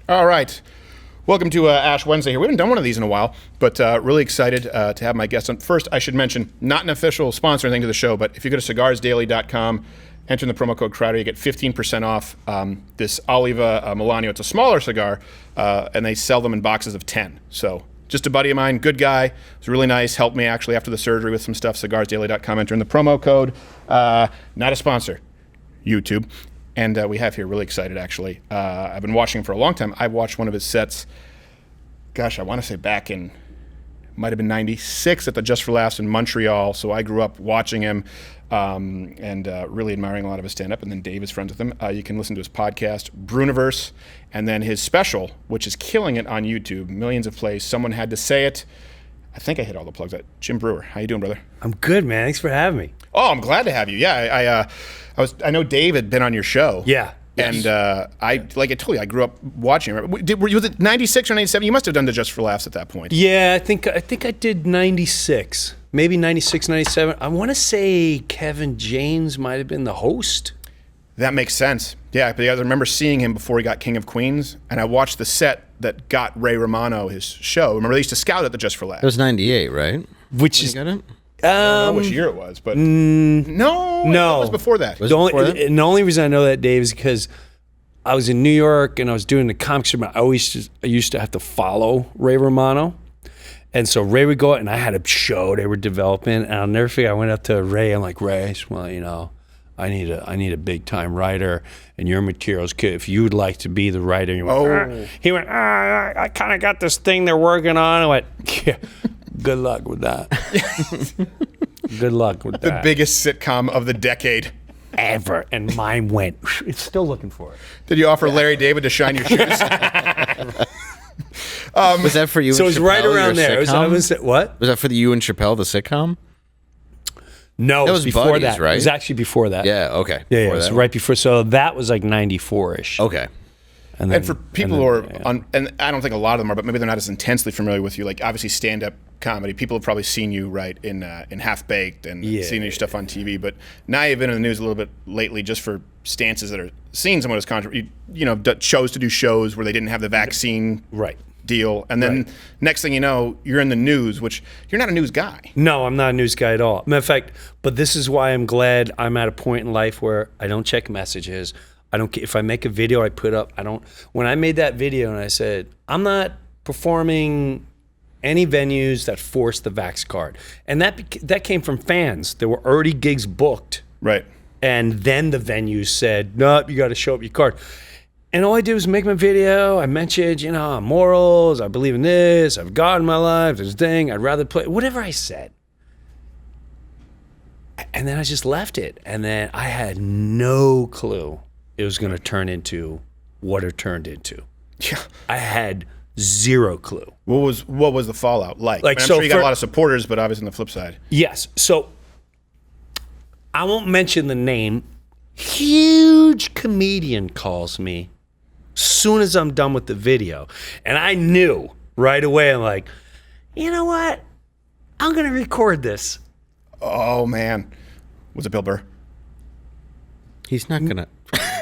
All right. Welcome to Ash Wednesday here. We haven't done one of these in a while, but really excited to have my guest on. First, I should mention, not an official sponsor or anything to the show, but if you go to cigarsdaily.com, enter in the promo code Crowder, you get 15% off this Oliva Milanio. It's a smaller cigar, and they sell them in boxes of 10. So just a buddy of mine, good guy. It was really nice. Helped me actually after the surgery with some stuff. Cigarsdaily.com, enter in the promo code. Not a sponsor. YouTube. And we have here, really excited actually. I've been watching him for a long time. I've watched one of his sets, gosh, I want to say back in, might have been 96 at the Just for Laughs in Montreal. So I grew up watching him and really admiring a lot of his stand-up. And then Dave is friends with him. You can listen to his podcast, Bruniverse, and then his special, which is killing it on YouTube, millions of plays. Someone Had to Say It. I think I hit all the plugs. Jim Breuer, how you doing, brother? I'm good, man. Thanks for having me. Oh, I'm glad to have you. Yeah, I know Dave had been on your show. Yeah. And I told you, I grew up watching him. Was it 96 or 97? You must have done the Just for Laughs at that point. Yeah, I think I did 96. Maybe 96, 97. I want to say Kevin James might have been the host. That makes sense. Yeah, but I remember seeing him before he got King of Queens, and I watched the set that got Ray Romano his show. Remember, they used to scout at the Just for Laughs. It was 98, right? Which is... got it? I don't know which year it was, but no, it was before that. The only reason I know that, Dave, is because I was in New York and I was doing the comic strip. I used to have to follow Ray Romano, and so Ray would go out and I had a show they were developing, and I'll never forget. I went up to Ray. I'm like, Ray, well, you know, I need a big time writer, and your materials could, if you would like to be the writer. He went, I kind of got this thing they're working on. I went, yeah. Good luck with that. Good luck with that. The biggest sitcom of the decade. Ever. And mine went, it's still looking for it. Did you offer Larry David to shine your shoes? Was that for you? So and it was Chappelle, right around there. What? Was that for you and Chappelle, the sitcom? No, it was before Buddies, that. right? It was actually before that. Yeah, okay. Yeah, it was right before. So that was like 94-ish. Okay. And for people who are, and I don't think a lot of them are, but maybe they're not as intensely familiar with you, like obviously stand-up comedy, people have probably seen you, right, in Half Baked and seen your stuff on TV, but now you've been in the news a little bit lately just for stances that are seen somewhat as controversial. You know, chose to do shows where they didn't have the vaccine deal, and then next thing you know, you're in the news, which you're not a news guy. No, I'm not a news guy at all. Matter of fact, but this is why I'm glad I'm at a point in life where I don't check messages. I don't. If I make a video, I put up. I don't. When I made that video and I said I'm not performing any venues that force the vax card, and that came from fans. There were already gigs booked, right? And then the venues said, "No, you got to show up your card." And all I did was make my video. I mentioned, you know, morals. I believe in this. I've God in my life. This thing. I'd rather play whatever I said. And then I just left it. And then I had no clue it was going to turn into what it turned into. Yeah, I had zero clue. What was the fallout like? I mean, I'm sure you got a lot of supporters, but obviously on the flip side. Yes. So I won't mention the name. Huge comedian calls me soon as I'm done with the video, and I knew right away. I'm like, you know what? I'm going to record this. Oh man, was it Bill Burr? He's not gonna.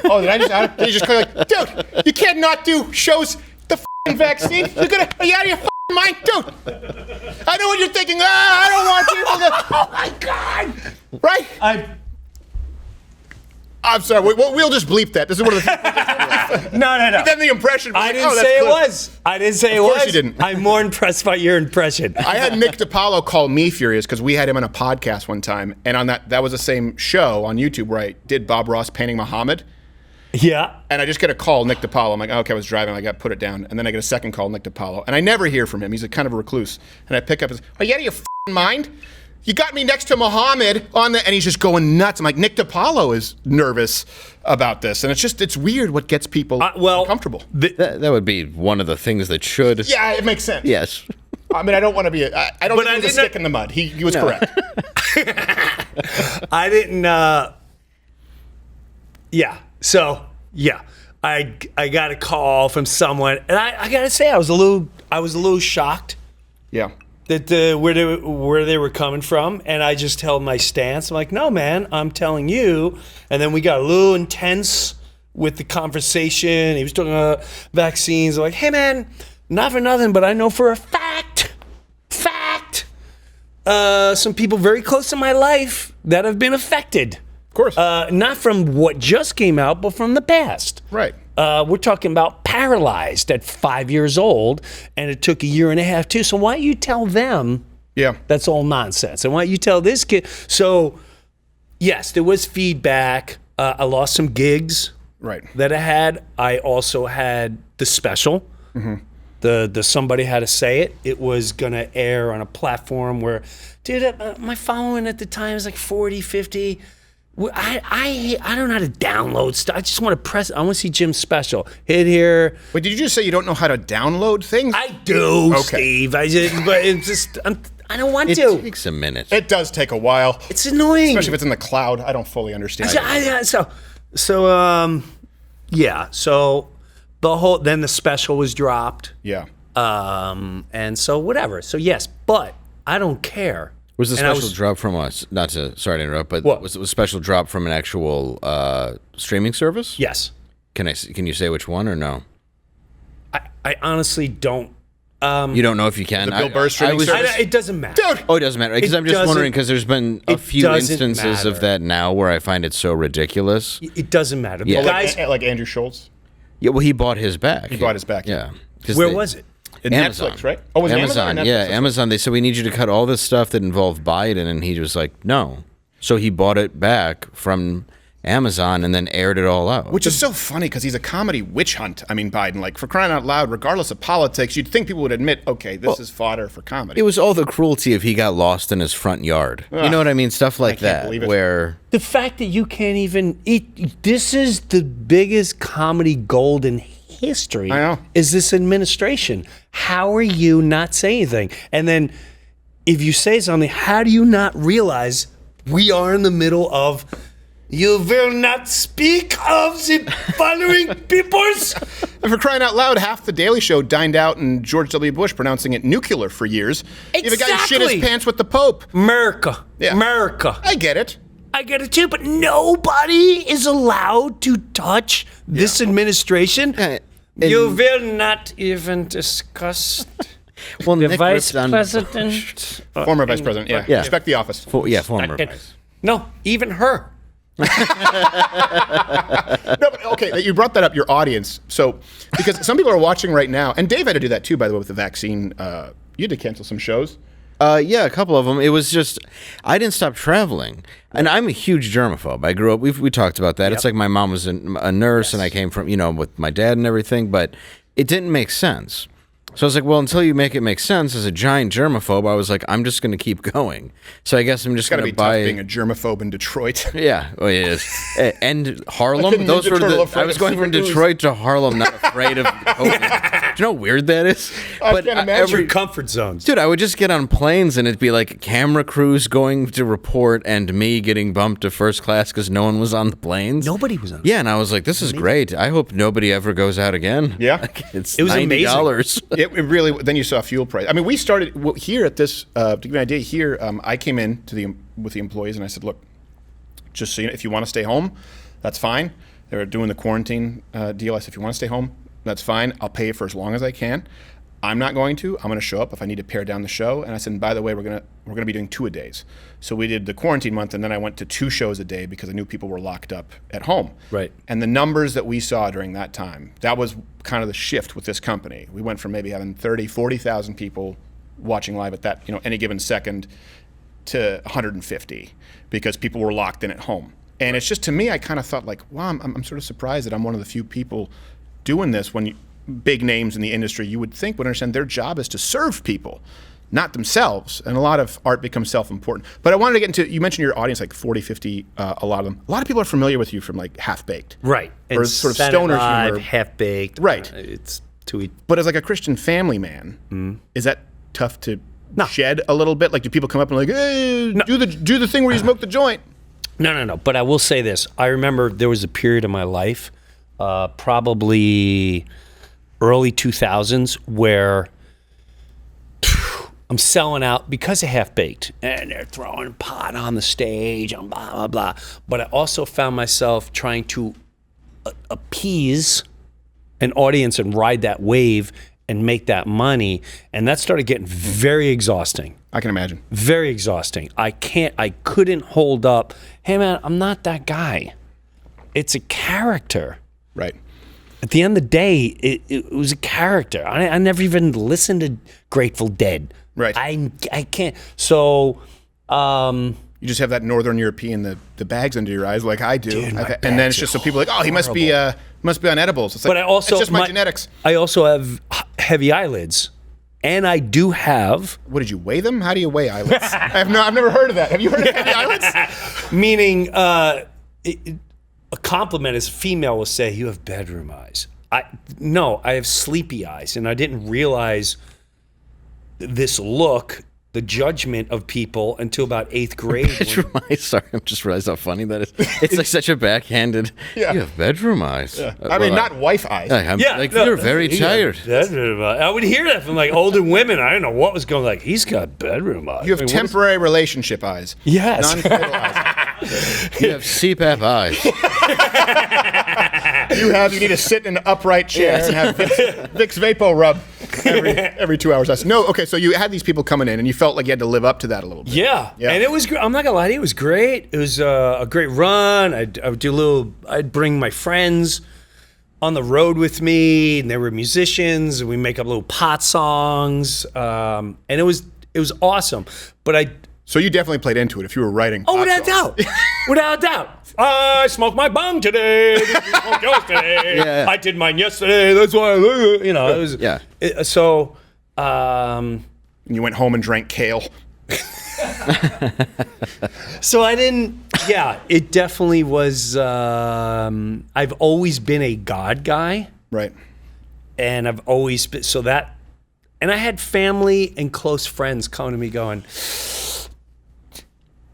Oh, did you just call like, dude, you can't not do shows the f***ing vaccine. Are you out of your f***ing mind? Dude, I know what you're thinking. I don't want people to. Oh my God. Right? I'm sorry. We'll just bleep that. This is one of the. No. But then the impression. I didn't say it was. I didn't say it was. Of course you didn't. I'm more impressed by your impression. I had Nick DiPaolo call me furious because we had him on a podcast one time, and on that was the same show on YouTube where I did Bob Ross painting Muhammad. Yeah. And I just get a call, Nick DiPaolo. I'm like, okay, I was driving. I got to put it down. And then I get a second call, Nick DiPaolo. And I never hear from him. He's a kind of a recluse. And I pick up and say, are you out of your f***ing mind? You got me next to Muhammad and he's just going nuts. I'm like, Nick DiPaolo is nervous about this. And it's weird what gets people uncomfortable. That would be one of the things that should. Yeah, it makes sense. Yes. I mean, I don't want to be I don't want to stick in the mud. He was correct. I didn't, yeah. So, yeah, I got a call from someone, and I got to say, I was a little shocked. Yeah. That where they were coming from, and I just held my stance. I'm like, no, man, I'm telling you. And then we got a little intense with the conversation. He was talking about vaccines. Like, hey man, not for nothing, but I know for a fact, some people very close to my life that have been affected. Of course. Not from what just came out, but from the past. Right. We're talking about paralyzed at 5 years old, and it took a year and a half too. So why don't you tell them that's all nonsense? And why don't you tell this kid? So, yes, there was feedback. I lost some gigs that I had. I also had the special. Mm-hmm. The Somebody Had to Say It. It was going to air on a platform where, dude, my following at the time was like 40, 50. I don't know how to download stuff. I just want to press. I want to see Jim's special. Hit here. Wait, did you just say you don't know how to download things? I do, Steve. But it's just I don't want to. It takes a minute. It does take a while. It's annoying, especially if it's in the cloud. I don't fully understand. So the whole then the special was dropped. Yeah. And so whatever. So yes, but I don't care. Was the special drop from us? Sorry to interrupt, but was the special drop from an actual streaming service? Yes. Can you say which one or no? I honestly don't. You don't know if you can. The Bill Burr streaming service? It doesn't matter. Dude! Oh, it doesn't matter. Because I'm just wondering, because there's been a few instances of that now where I find it so ridiculous. It doesn't matter. Yeah. Guys, like Andrew Schultz? Yeah, well, he bought his back. He bought his back. Yeah. Where was it? Amazon. Netflix, right? Oh, was it Amazon? Yeah, Amazon. They said, we need you to cut all this stuff that involved Biden, and he was like, no. So he bought it back from Amazon and then aired it all out. Which is so funny because he's a comedy witch hunt. I mean, Biden, like, for crying out loud, regardless of politics, you'd think people would admit, okay, this is fodder for comedy. It was all the cruelty if he got lost in his front yard. You know what I mean? Stuff like that. Where the fact that you can't even eat. This is the biggest comedy gold in history. I know. Is this administration? How are you not saying anything? And then if you say something, how do you not realize we are in the middle of you will not speak of the following peoples? And for crying out loud, half the Daily Show dined out in George W. Bush pronouncing it nuclear for years. Exactly. You have a guy who shit his pants with the Pope. America. Yeah. America. I get it. I get it too, but nobody is allowed to touch this administration. You will not even discuss well, the Nick vice president. Former vice president, yeah. Respect the office. Former vice. No, even her. No, but okay, you brought that up, your audience. So, because some people are watching right now, and Dave had to do that too, by the way, with the vaccine. You had to cancel some shows. Yeah, a couple of them. It was just, I didn't stop traveling. And I'm a huge germaphobe. I grew up, we talked about that. Yep. It's like my mom was a nurse and I came from, with my dad and everything, but it didn't make sense. So I was like, well, until you make it make sense, as a giant germaphobe, I was like, I'm just going to keep going. So I guess I'm just going to buy. It's got to be tough being a germaphobe in Detroit. Yeah, it is. And Harlem. Those were I was going from Detroit to Harlem, not afraid of COVID. Do you know how weird that is? I can't imagine. Every comfort zones. Dude, I would just get on planes and it'd be like camera crews going to report and me getting bumped to first class because no one was on the planes. Nobody was on. Yeah, and I was like, this is great. I hope nobody ever goes out again. Yeah. It was $90. It really. Then you saw fuel price. I mean, we started here at this. To give you an idea, here I came in with the employees and I said, look, just so you know, if you want to stay home, that's fine. They were doing the quarantine deal. I said, if you want to stay home, that's fine. I'll pay for as long as I can. I'm not going to. I'm going to show up if I need to pare down the show. And I said, and by the way, we're gonna be doing 2-a-days. So we did the quarantine month, and then I went to 2 shows a day because I knew people were locked up at home. Right. And the numbers that we saw during that time, that was kind of the shift with this company. We went from maybe having 30, 40,000 people watching live at that, any given second, to 150 because people were locked in at home. And it's just, to me, I kind of thought like, wow, I'm sort of surprised that I'm one of the few people doing this when big names in the industry you would think would understand their job is to serve people, not themselves. And a lot of art becomes self-important. But I wanted to get into, you mentioned your audience, like 40, 50, a lot of them. A lot of people are familiar with you from like Half-Baked. Right. Or and sort of stoner humor. Half-Baked. Right. It's to eat. But as like a Christian family man, is that tough to shed a little bit? Like, do people come up and like, hey, do the thing where you smoke the joint? No. But I will say this. I remember there was a period of my life, probably early 2000s, where I'm selling out because of Half-Baked, and they're throwing pot on the stage and blah, blah, blah. But I also found myself trying to appease an audience and ride that wave and make that money. And that started getting very exhausting. I can imagine. Very exhausting. I couldn't hold up. Hey man, I'm not that guy. It's a character. Right. At the end of the day, it was a character. I never even listened to Grateful Dead. Right. I can't. So, you just have that Northern European, the bags under your eyes, like I do, Dude, my and then it's bags just are so people are like, oh, he must be on edibles. It's like, but I also, it's just my genetics. I also have heavy eyelids, and I do have. What did you weigh them? How do you weigh eyelids? I've never heard of that. Have you heard of heavy eyelids? Meaning, a compliment is female will say you have bedroom eyes. I have sleepy eyes, and I didn't realize this look, the judgment of people until about 8th grade. Bedroom eyes. Sorry, I just realized how funny that is. It's like such a backhanded. Yeah. You have bedroom eyes. Yeah. I mean, not wife eyes. You're very tired. I would hear that from like older women. I don't know what was going. Like he's got bedroom eyes. You have temporary relationship eyes. Yes. Non-committal eyes. You have CPAP eyes. You need to sit in an upright chair and have Vicks Vapo rub every 2 hours. No, okay, so you had these people coming in and you felt like you had to live up to that a little bit. Yeah. And it was. I'm not gonna lie to you, it was great. It was a great run. I'd bring my friends on the road with me, and they were musicians, and we make up little pot songs, and it was awesome. But So you definitely played into it if you were writing. Oh, without a doubt. Without a doubt. I smoked my bong today. You smoked yours today. Yeah. I did mine yesterday. That's why, it was. Yeah. So, And you went home and drank kale. so I didn't, it definitely was, I've always been a God guy. Right. And I've always been, and I had family and close friends come to me going,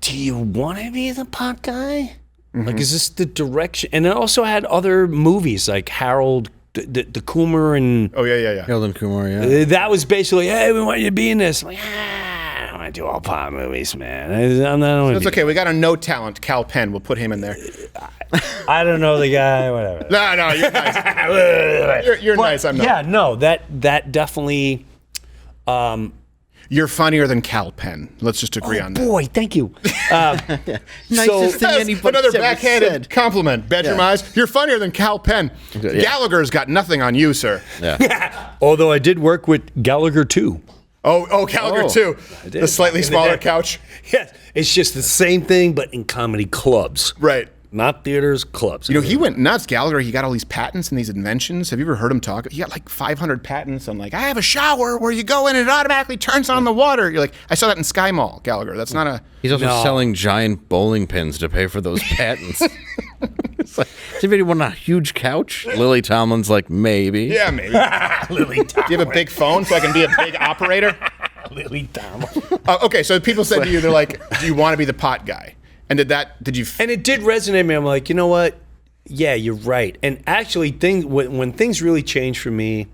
do you want to be the pot guy? Mm-hmm. Like, is this the direction? And I also had other movies like Harold, the Kumar and... Oh, yeah. Harold and Kumar, yeah. That was basically, hey, we want you to be in this. I'm like, I don't want to do all pot movies, man. That's okay. We got a no talent, Cal Penn. We'll put him in there. I don't know the guy, whatever. No, you're nice. You're nice, I'm not. Yeah, no, that definitely... You're funnier than Cal Penn. Let's just agree on that. Boy, thank you. Nicest thing anybody another ever backhanded said. compliment. Bedroom eyes. You're funnier than Cal Penn. Yeah. Gallagher's got nothing on you, sir. Yeah. Although I did work with Gallagher too. Oh, Gallagher too. The slightly smaller couch. Yes, it's just the same thing, but in comedy clubs. Right. Not theaters, clubs. You know, he went nuts. Gallagher, he got all these patents and these inventions. Have you ever heard him talk? He got like 500 patents on like, I have a shower where you go in and it automatically turns on the water. You're like, I saw that in Sky Mall, Gallagher. That's not a... He's also selling giant bowling pins to pay for those patents. It's like, does anybody want a huge couch? Lily Tomlin's like, maybe. Yeah, maybe. Lily Tomlin. Do you have a big phone so I can be a big operator? Lily Tomlin. Okay, so people said to you, they're like, do you want to be the pot guy? And did you... And it did resonate with me. I'm like, you know what? Yeah, you're right. And actually, when things really changed for me,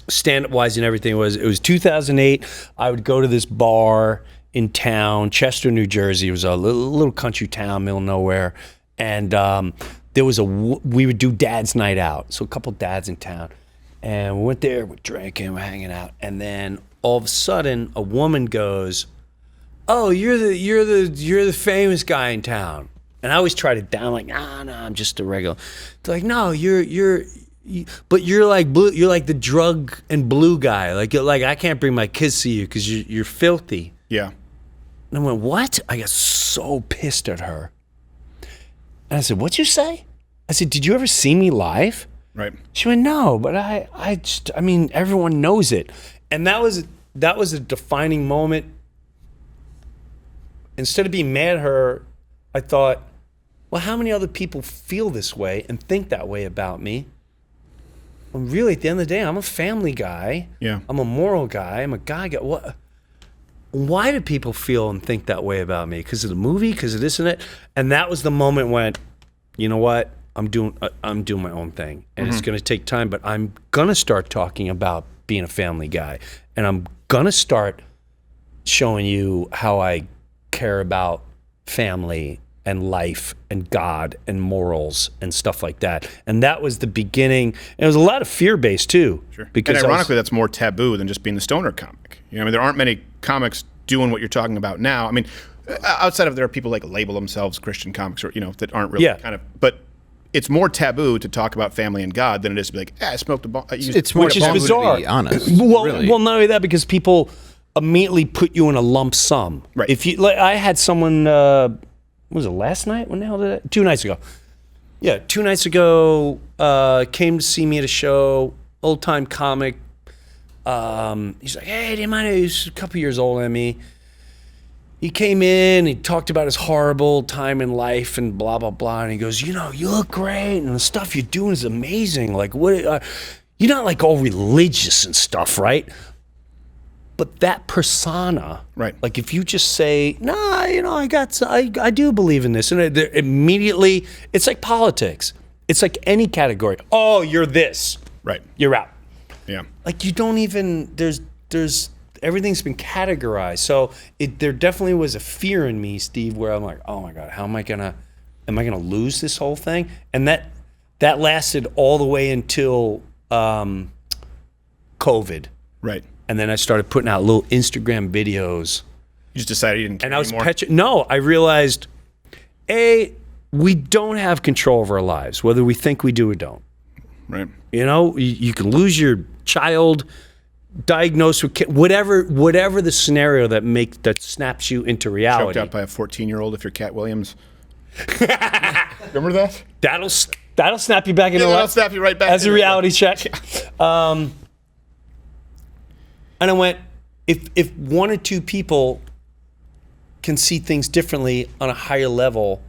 stand-up wise and everything, it was 2008. I would go to this bar in town, Chester, New Jersey. It was a little country town, middle of nowhere. And we would do dad's night out. So a couple dads in town. And we went there, we're drinking, we're hanging out. And then all of a sudden, a woman goes, oh, you're the famous guy in town. And I always try to down, like, no, I'm just a regular. They're like, no, but you're like blue, you're like the drug and blue guy. Like I can't bring my kids to you because you're filthy. Yeah. And I went, what? I got so pissed at her. And I said, what'd you say? I said, did you ever see me live? Right. She went, no, but I mean, everyone knows it. And that was a defining moment. Instead of being mad at her, I thought, well, how many other people feel this way and think that way about me? Well, really, at the end of the day, I'm a family guy. Yeah. I'm a moral guy. I'm a guy. What? Why do people feel and think that way about me? Because of the movie? Because of this and that? And that was the moment when, you know what? I'm doing my own thing, and it's going to take time. But I'm going to start talking about being a family guy, and I'm going to start showing you how I care about family and life and God and morals and stuff like that. And that was the beginning. And it was a lot of fear-based too. Sure. Because and ironically, that's more taboo than just being the stoner comic. You know, I mean, there aren't many comics doing what you're talking about now. I mean, outside of there are people like label themselves Christian comics or, you know, that aren't really kind of, but it's more taboo to talk about family and God than it is to be like, I smoked a bong. It's more which is taboo, bizarre. to be honest. Well, really. well, not only that, because people immediately put you in a lump sum. Right. If you, like, I had someone, what was it, last night? When the hell did it? 2 nights ago. Yeah, 2 nights ago, came to see me at a show, old-time comic. He's like, hey, do you mind? He's a couple years older than me. He came in, he talked about his horrible time in life and blah, blah, blah. And he goes, you know, you look great and the stuff you're doing is amazing. Like, what? You're not like all religious and stuff, right? But that persona, right? Like if you just say, nah, you know, I do believe in this. And immediately, it's like politics. It's like any category. Oh, you're this. Right. You're out. Yeah. Like you don't even, there's everything's been categorized. So there definitely was a fear in me, Steve, where I'm like, oh my God, am I gonna lose this whole thing? And that lasted all the way until COVID. Right. And then I started putting out little Instagram videos. You just decided you didn't care and I was anymore? No, I realized, we don't have control of our lives, whether we think we do or don't. Right. You know, you can lose your child, diagnosed with whatever the scenario that snaps you into reality. Choked out by a 14-year-old if you're Cat Williams. Remember that? That'll snap you back into life. That'll snap you right back as a reality check. And I went, if one or two people can see things differently on a higher level,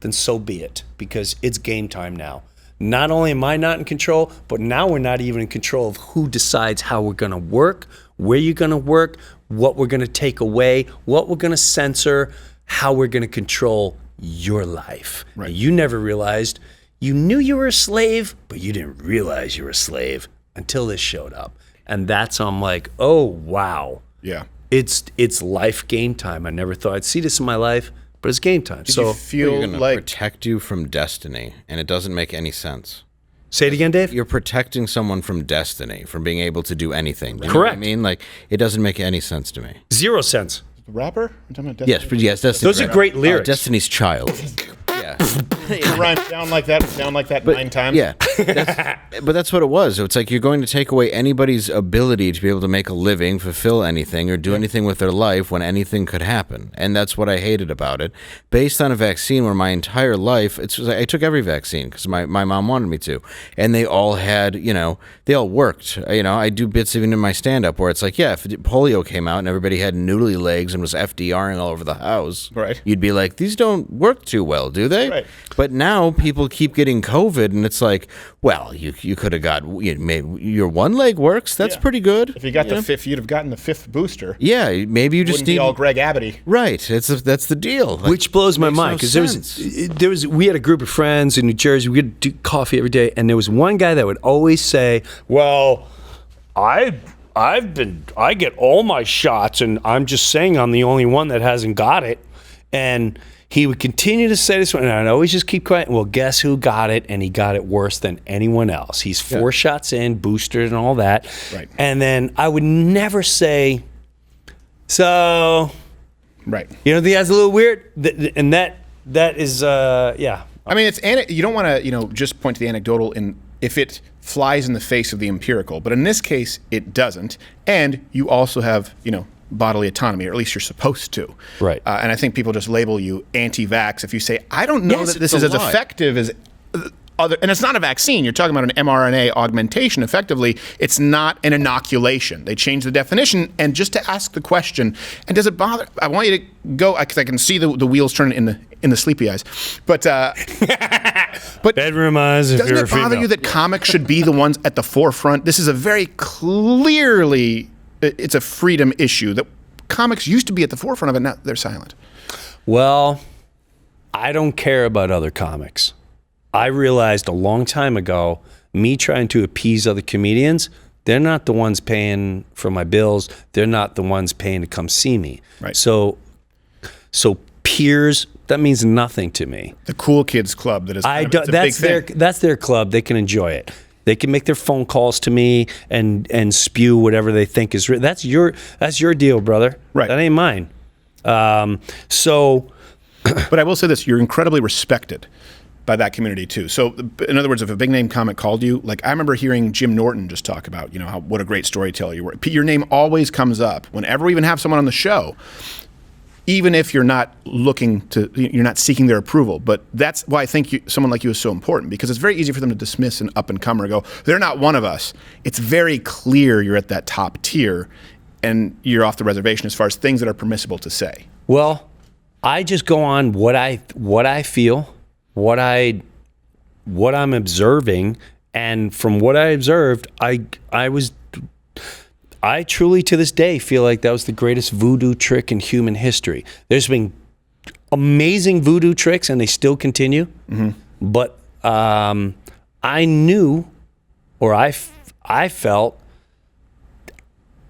then so be it, because it's game time now. Not only am I not in control, but now we're not even in control of who decides how we're going to work, where you're going to work, what we're going to take away, what we're going to censor, how we're going to control your life. Right. You never realized, you knew you were a slave, but you didn't realize you were a slave until this showed up. And that's, I'm like, oh, wow. Yeah. It's life game time. I never thought I'd see this in my life, but it's game time. Did so you feel You're gonna like protect you from destiny, and it doesn't make any sense. Say it again, Dave. You're protecting someone from destiny, from being able to do anything. You know Correct. what I mean, like, it doesn't make any sense to me. 0 cents. the rapper? I'm talking about Yes, but yes, Destiny. Those are great lyrics. Destiny's Child. Yeah. Rhyme down like that 9 times. Yeah, but that's what it was. It's like you're going to take away anybody's ability to be able to make a living, fulfill anything, or do anything with their life when anything could happen. And that's what I hated about it. Based on a vaccine where my entire life, it's just, I took every vaccine because my mom wanted me to. And they all had, they all worked. I do bits even in my stand-up where it's like, yeah, if polio came out and everybody had noodly legs and was FDRing all over the house, right, you'd be like, these don't work too well, do they? Right. But now people keep getting COVID, and it's like, well, you could have got, maybe your one leg works. That's pretty good. If you got the fifth, you'd have gotten the 5th booster. Yeah, maybe you just Wouldn't need be all Greg Abity. Right. That's the deal. Like, which blows my mind because there was we had a group of friends in New Jersey. We would do coffee every day, and there was one guy that would always say, "Well, I get all my shots, and I'm just saying I'm the only one that hasn't got it." And he would continue to say this, and I'd always just keep quiet. Well, guess who got it? And he got it worse than anyone else. He's 4 shots in, boosted and all that. Right. And then I would never say, so, Right. That's a little weird. And that is, yeah. I mean, you don't want to, just point to the anecdotal if it flies in the face of the empirical, but in this case, it doesn't. And you also have, bodily autonomy, or at least you're supposed to. Right. And I think people just label you anti-vax if you say, I don't know that this is as effective as other, and it's not a vaccine. You're talking about an mRNA augmentation. Effectively, it's not an inoculation. They changed the definition, and just to ask the question, and does it bother? I want you to go, because I can see the wheels turning in the sleepy eyes. But bedroom eyes. If doesn't you're it bother female. you that comics should be the ones at the forefront? This is a very clearly. It's a freedom issue that comics used to be at the forefront of it. Now they're silent. Well, I don't care about other comics. I realized a long time ago, me trying to appease other comedians, they're not the ones paying for my bills. They're not the ones paying to come see me. Right. So peers, that means nothing to me. The cool kids club that is kind of, it's a big thing. That's their club. They can enjoy it. They can make their phone calls to me and spew whatever they think is right. That's your deal, brother. Right. That ain't mine. But I will say this: you're incredibly respected by that community too. So, in other words, if a big name comic called you, like I remember hearing Jim Norton just talk about, what a great storyteller you were. Your name always comes up whenever we even have someone on the show, even if you're not you're not seeking their approval. But that's why I think someone like you is so important, because it's very easy for them to dismiss an up and comer and go, they're not one of us. It's very clear you're at that top tier, and you're off the reservation as far as things that are permissible to say. Well, I just go on what I feel, what I'm observing, and from what I observed, I truly to this day feel like that was the greatest voodoo trick in human history. There's been amazing voodoo tricks, and they still continue. Mm-hmm. But I knew, or I felt,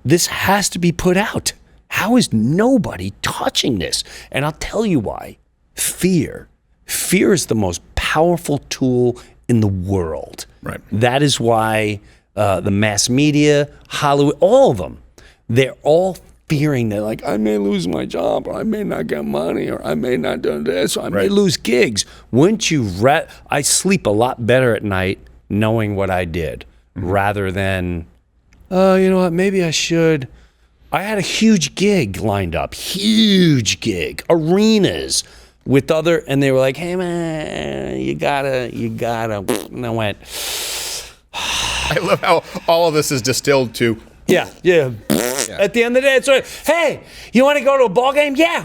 this has to be put out. How is nobody touching this? And I'll tell you why. Fear. Fear is the most powerful tool in the world. Right. That is why the mass media, Hollywood, all of them, they're all fearing that, like, I may lose my job, or I may not get money, or I may not do this, or I may lose gigs. Wouldn't you I sleep a lot better at night knowing what I did, rather than, you know what, maybe I should. I had a huge gig lined up, arenas with and they were like, hey man, you gotta, and I went. I love how all of this is distilled to. Yeah. At the end of the day, it's like, hey, you want to go to a ball game? Yeah.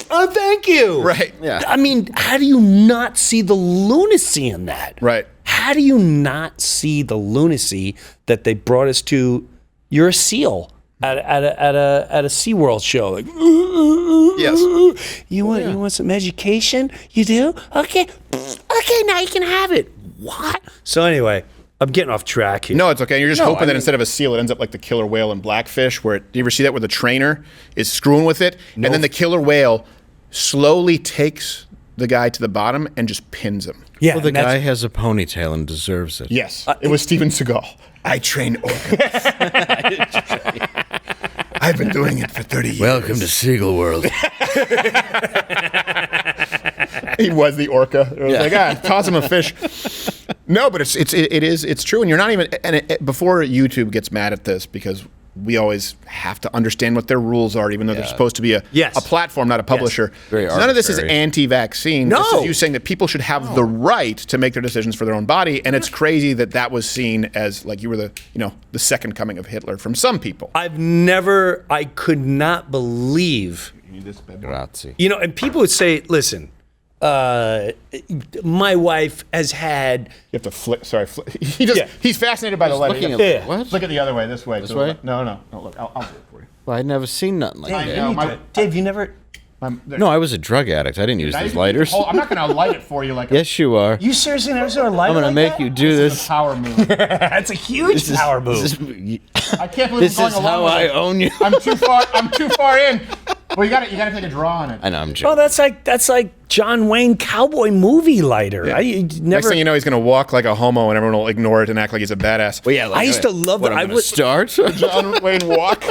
Oh, thank you. Right. Yeah. I mean, how do you not see the lunacy in that? Right. How do you not see the lunacy that they brought us to? You're a SEAL at a SeaWorld show. Like, yes. You want some education? You do? Okay, now you can have it. What? So anyway, I'm getting off track here. No, it's okay. You're just hoping that instead of a seal, it ends up like the killer whale in Blackfish, do you ever see that, where the trainer is screwing with it, and then the killer whale slowly takes the guy to the bottom and just pins him. Yeah, well, the guy has a ponytail and deserves it. Yes, it was Steven Seagal. I train orcas. I've been doing it for 30 years. Welcome to Seagull World. He was the orca. It was like, toss him a fish. No, but it's true, and you're not even. And before YouTube gets mad at this, because we always have to understand what their rules are, even though they're supposed to be a platform, not a publisher. Yes. Very None of this is anti-vaccine. No. This is you saying that people should have the right to make their decisions for their own body, and it's crazy that was seen as like you were the second coming of Hitler from some people. I could not believe. Grazie. And people would say, listen, my wife has had. You have to flip. Sorry, he's fascinated by the letter. What? Look at the other way. This way. This way? No. Look, I'll do it for you. Well, I'd never seen nothing like that. Dave, you never. No, I was a drug addict. I didn't use these lighters. I'm not going to light it for you like. Yes, you are. You seriously never saw a lighter? I'm going to make you do This is a power move. That's a huge power move. I can't believe This I'm is going along how with I it. I'm too far. I'm too far in. Well, you got to take a draw on it. I know, I'm joking. Oh, that's like John Wayne cowboy movie lighter. Yeah. I never. Next thing you know, he's going to walk like a homo, and everyone will ignore it and act like he's a badass. Well, yeah, like, I used to love what, that. I'm gonna start. John Wayne walk.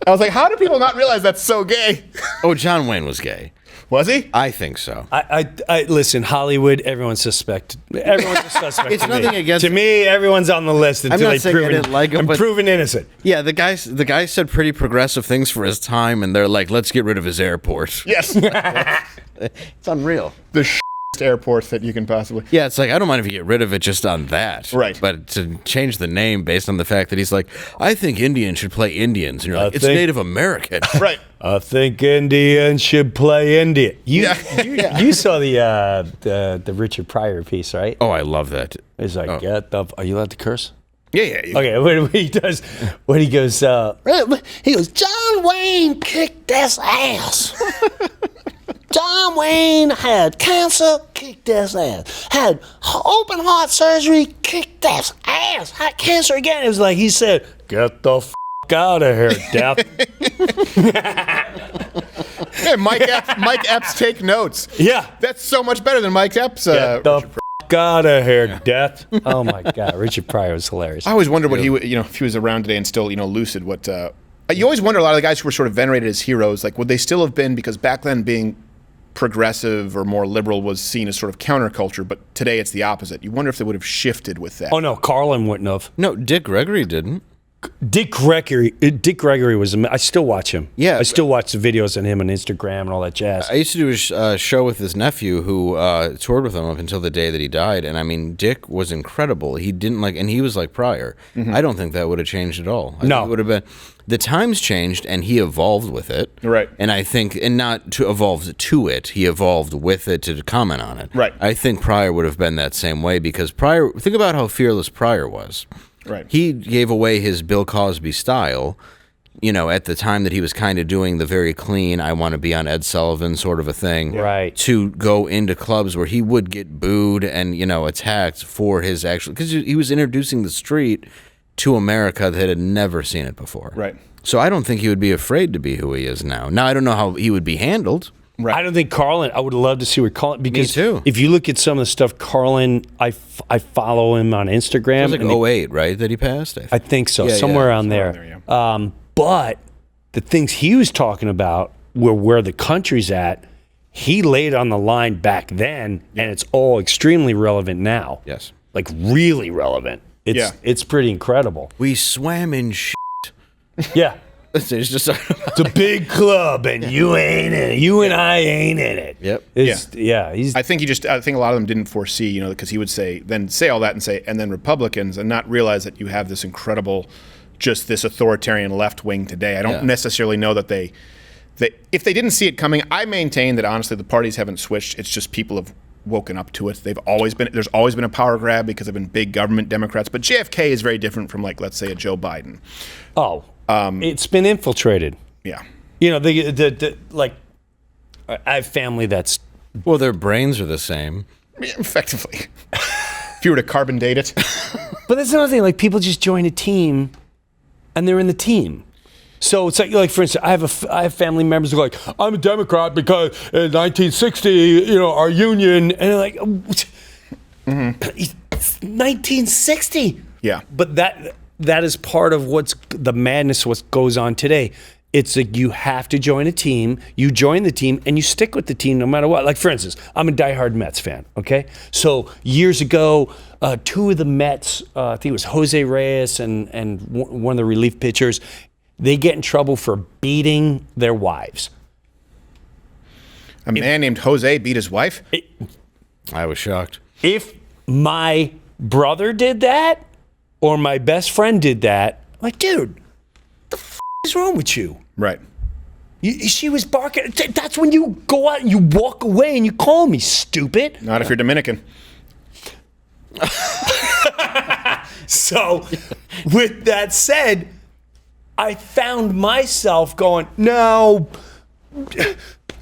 I was like, how do people not realize that's so gay? Oh, John Wayne was gay. Was he? I think so. I listen. Hollywood, everyone's suspect. Everyone's a suspect. It's to nothing me. against. To me, everyone's on the list until not they saying I proven. didn't like him, I'm but- proven innocent. Yeah, the guy said pretty progressive things for his time, and they're like, let's get rid of his airport. Yes. It's unreal. The airport that you can possibly. Yeah, it's like, I don't mind if you get rid of it just on that. Right. But to change the name based on the fact that he's like, I think Indians should play Indians. And you're like, it's Native American. Right. I think Indians should play Indian. You saw the Richard Pryor piece, right? Oh, I love that. It's like, are you allowed to curse? Yeah. Okay, what he does, when he goes, John Wayne kicked this ass. John Wayne had cancer, kicked this ass. Had open heart surgery, kicked this ass. Had cancer again. It was like he said, get the f*** out of here, death. Hey, Mike Epps take notes. Yeah. That's so much better than Mike Epps. Get the f*** out of here, Death. Oh my God, Richard Pryor was hilarious. I always wonder what he would, if he was around today and still, lucid, what. You always wonder, a lot of the guys who were sort of venerated as heroes, like, would they still have been, because back then being progressive or more liberal was seen as sort of counterculture, but today it's the opposite. You wonder if they would have shifted with that. Oh no, Carlin wouldn't have. No, Dick Gregory didn't. Dick Gregory was. I still watch him. Yeah, I still watch the videos on him on Instagram and all that jazz. I used to do a show with his nephew who toured with him up until the day that he died, and I mean, Dick was incredible. He didn't and he was like Pryor. Mm-hmm. I don't think that would have changed at all. I No, think it would have been. The times changed, and he evolved with it. Right. And I think, and not to evolve to it, he evolved with it to comment on it. Right. I think Pryor would have been that same way because Pryor. Think about how fearless Pryor was. Right. He gave away his Bill Cosby style, at the time that he was kind of doing the very clean, I want to be on Ed Sullivan sort of a thing. Right. To go into clubs where he would get booed and, attacked for his actual, because he was introducing the street to America that had never seen it before. Right. So I don't think he would be afraid to be who he is now. Now, I don't know how he would be handled. Right. I don't think Carlin. I would love to see where Carlin. Because Me too. if you look at some of the stuff, Carlin, I follow him on Instagram. It was like 08, right, that he passed? I think so, Yeah, somewhere yeah. around there. Somewhere around But the things he was talking about were where the country's at. He laid on the line back then, and it's all extremely relevant now. Yes. Like really relevant. It's pretty incredible. We swam in shit. Yeah. It's just It's a big club, and you ain't in it. You and I ain't in it. Yep. He's. I think I think a lot of them didn't foresee, because he would say all that and then Republicans, and not realize that you have this incredible, just this authoritarian left wing today. I don't necessarily know that they if they didn't see it coming. I maintain that honestly the parties haven't switched. It's just people have woken up to it. There's always been a power grab because they've been big government Democrats. But JFK is very different from, like, let's say a Joe Biden. Oh. It's been infiltrated. Yeah. I have family that's. well, their brains are the same. Effectively. If you were to carbon date it. But that's another thing. Like, people just join a team, and they're in the team. So it's like for instance, I have family members who are like, I'm a Democrat because in 1960, our union, and they're like, it's 1960. Yeah. But that is part of what's the madness, what goes on today. It's like you have to join a team, you join the team, and you stick with the team no matter what. Like, for instance, I'm a diehard Mets fan, okay? So years ago, two of the Mets, I think it was Jose Reyes and one of the relief pitchers, they get in trouble for beating their wives. A man named Jose beat his wife? I was shocked. If my brother did that, or my best friend did that, I'm like, dude, the f*** is wrong with you? Right. She was barking. That's when you go out and you walk away and you call me stupid. Not if you're Dominican. So, with that said, I found myself going, no,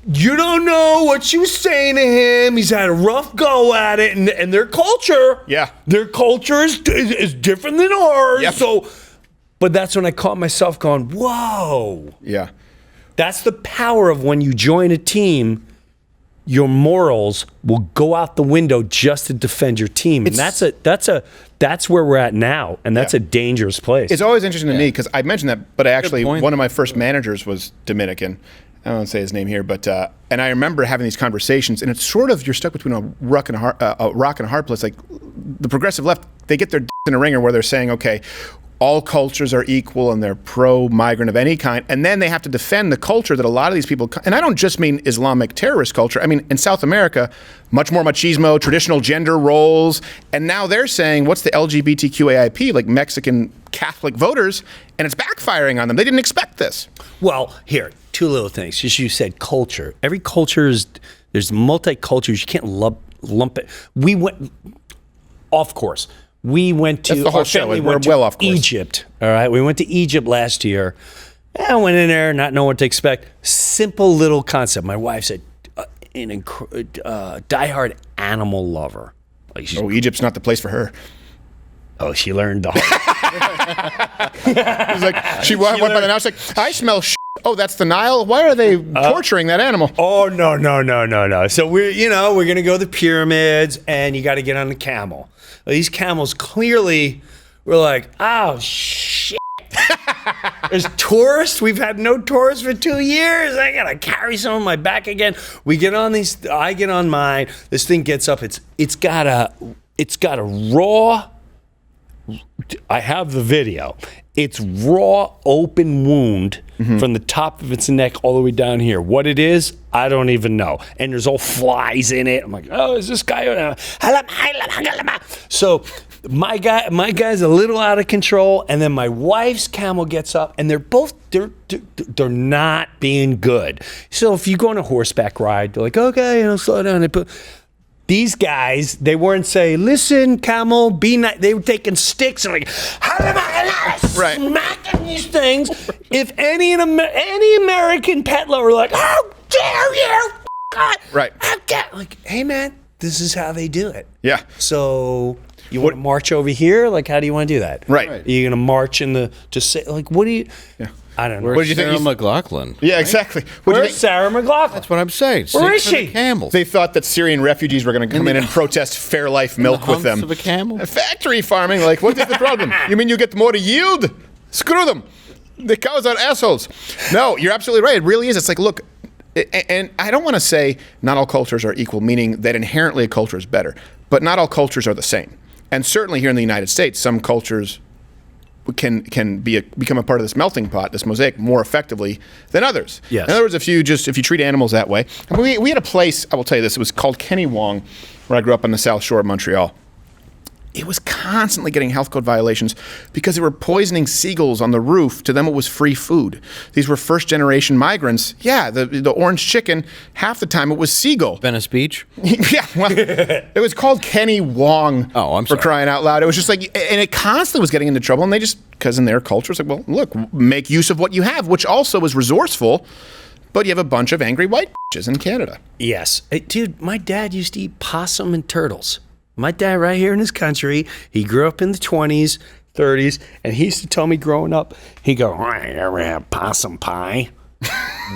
you don't know what she was saying to him. He's had a rough go at it, and their culture, their culture is different than ours. Yep. So, but that's when I caught myself going, whoa. Yeah. That's the power of when you join a team. Your morals will go out the window just to defend your team, and that's where we're at now, and that's a dangerous place. It's always interesting to me because I mentioned that, but actually point. one of my first managers was Dominican. I don't want to say his name here, but and I remember having these conversations, and it's sort of you're stuck between a rock and a hard place. Like the progressive left, they get their in a ringer where they're saying, okay, all cultures are equal and they're pro-migrant of any kind, and then they have to defend the culture that a lot of these people, and I don't just mean Islamic terrorist culture, I mean in South America, much more machismo, traditional gender roles, and now they're saying, what's the LGBTQAIP, like Mexican Catholic voters, and it's backfiring on them. They didn't expect this. Well, here, two little things. Just you said culture. Every culture there's multi-cultures. You can't lump it. We went, of course. We went to That's the whole show. We're well off course. Egypt. All right, we went to Egypt last year. I went in there, not knowing what to expect. Simple little concept. My wife's a diehard animal lover. Like Egypt's not the place for her. Oh, she learned the hard. It's like she went by the house like, I smell oh, that's the Nile? Why are they torturing that animal? Oh, no. So we're going to go to the pyramids, and you got to get on the camel. These camels clearly were like, oh, shit. There's tourists. We've had no tourists for 2 years. I got to carry some on my back again. We get on these. I get on mine. This thing gets up. It's got a raw. I have the video. It's raw open wound from the top of its neck all the way down here. What it is, I don't even know. And there's all flies in it. I'm like, oh, is this guy? So my guy's a little out of control, and then my wife's camel gets up, and they're not being good. So if you go on a horseback ride, they're like, okay, slow down. These guys, they weren't saying, listen, camel, be nice. They were taking sticks and like, Right. smacking these things. If any American pet lover like, how dare you? God, Right. like, hey, man, this is how they do it. Yeah. So you want to march over here? Like, how do you want to do that? Right. Are you going to march what do you? Yeah. I don't know. Where's What did you think? Sarah McLachlan? Yeah, exactly. What do you Where's think? Sarah McLachlan? That's what I'm saying. Where is Stick for she? the camels. They thought that Syrian refugees were going to come in and protest Fairlife milk with them. Of a camel. Factory farming, like, what is the problem? You mean you get more yield? Screw them. The cows are assholes. No, you're absolutely right. It really is. It's like, look, and I don't want to say not all cultures are equal, meaning that inherently a culture is better, but not all cultures are the same. And certainly here in the United States, some cultures can become a part of this melting pot, this mosaic, more effectively than others. Yes. In other words, if you treat animals that way, I mean, we had a place. I will tell you this. It was called Kenny Wong, where I grew up on the South Shore of Montreal. It was constantly getting health code violations because they were poisoning seagulls on the roof. To them, it was free food. These were first-generation migrants. Yeah, the orange chicken, half the time it was seagull. Venice Beach. Yeah, well, it was called Kenny Wong. Oh, I'm for sorry. crying out loud. It was just like, and it constantly was getting into trouble. And they just, because in their culture, it's like, well, look, make use of what you have, which also is resourceful. But you have a bunch of angry white bitches in Canada. Yes. Hey, dude, my dad used to eat possum and turtles. My dad right here in this country, he grew up in the 20s, 30s, and he used to tell me growing up, he'd go, I ever have possum pie?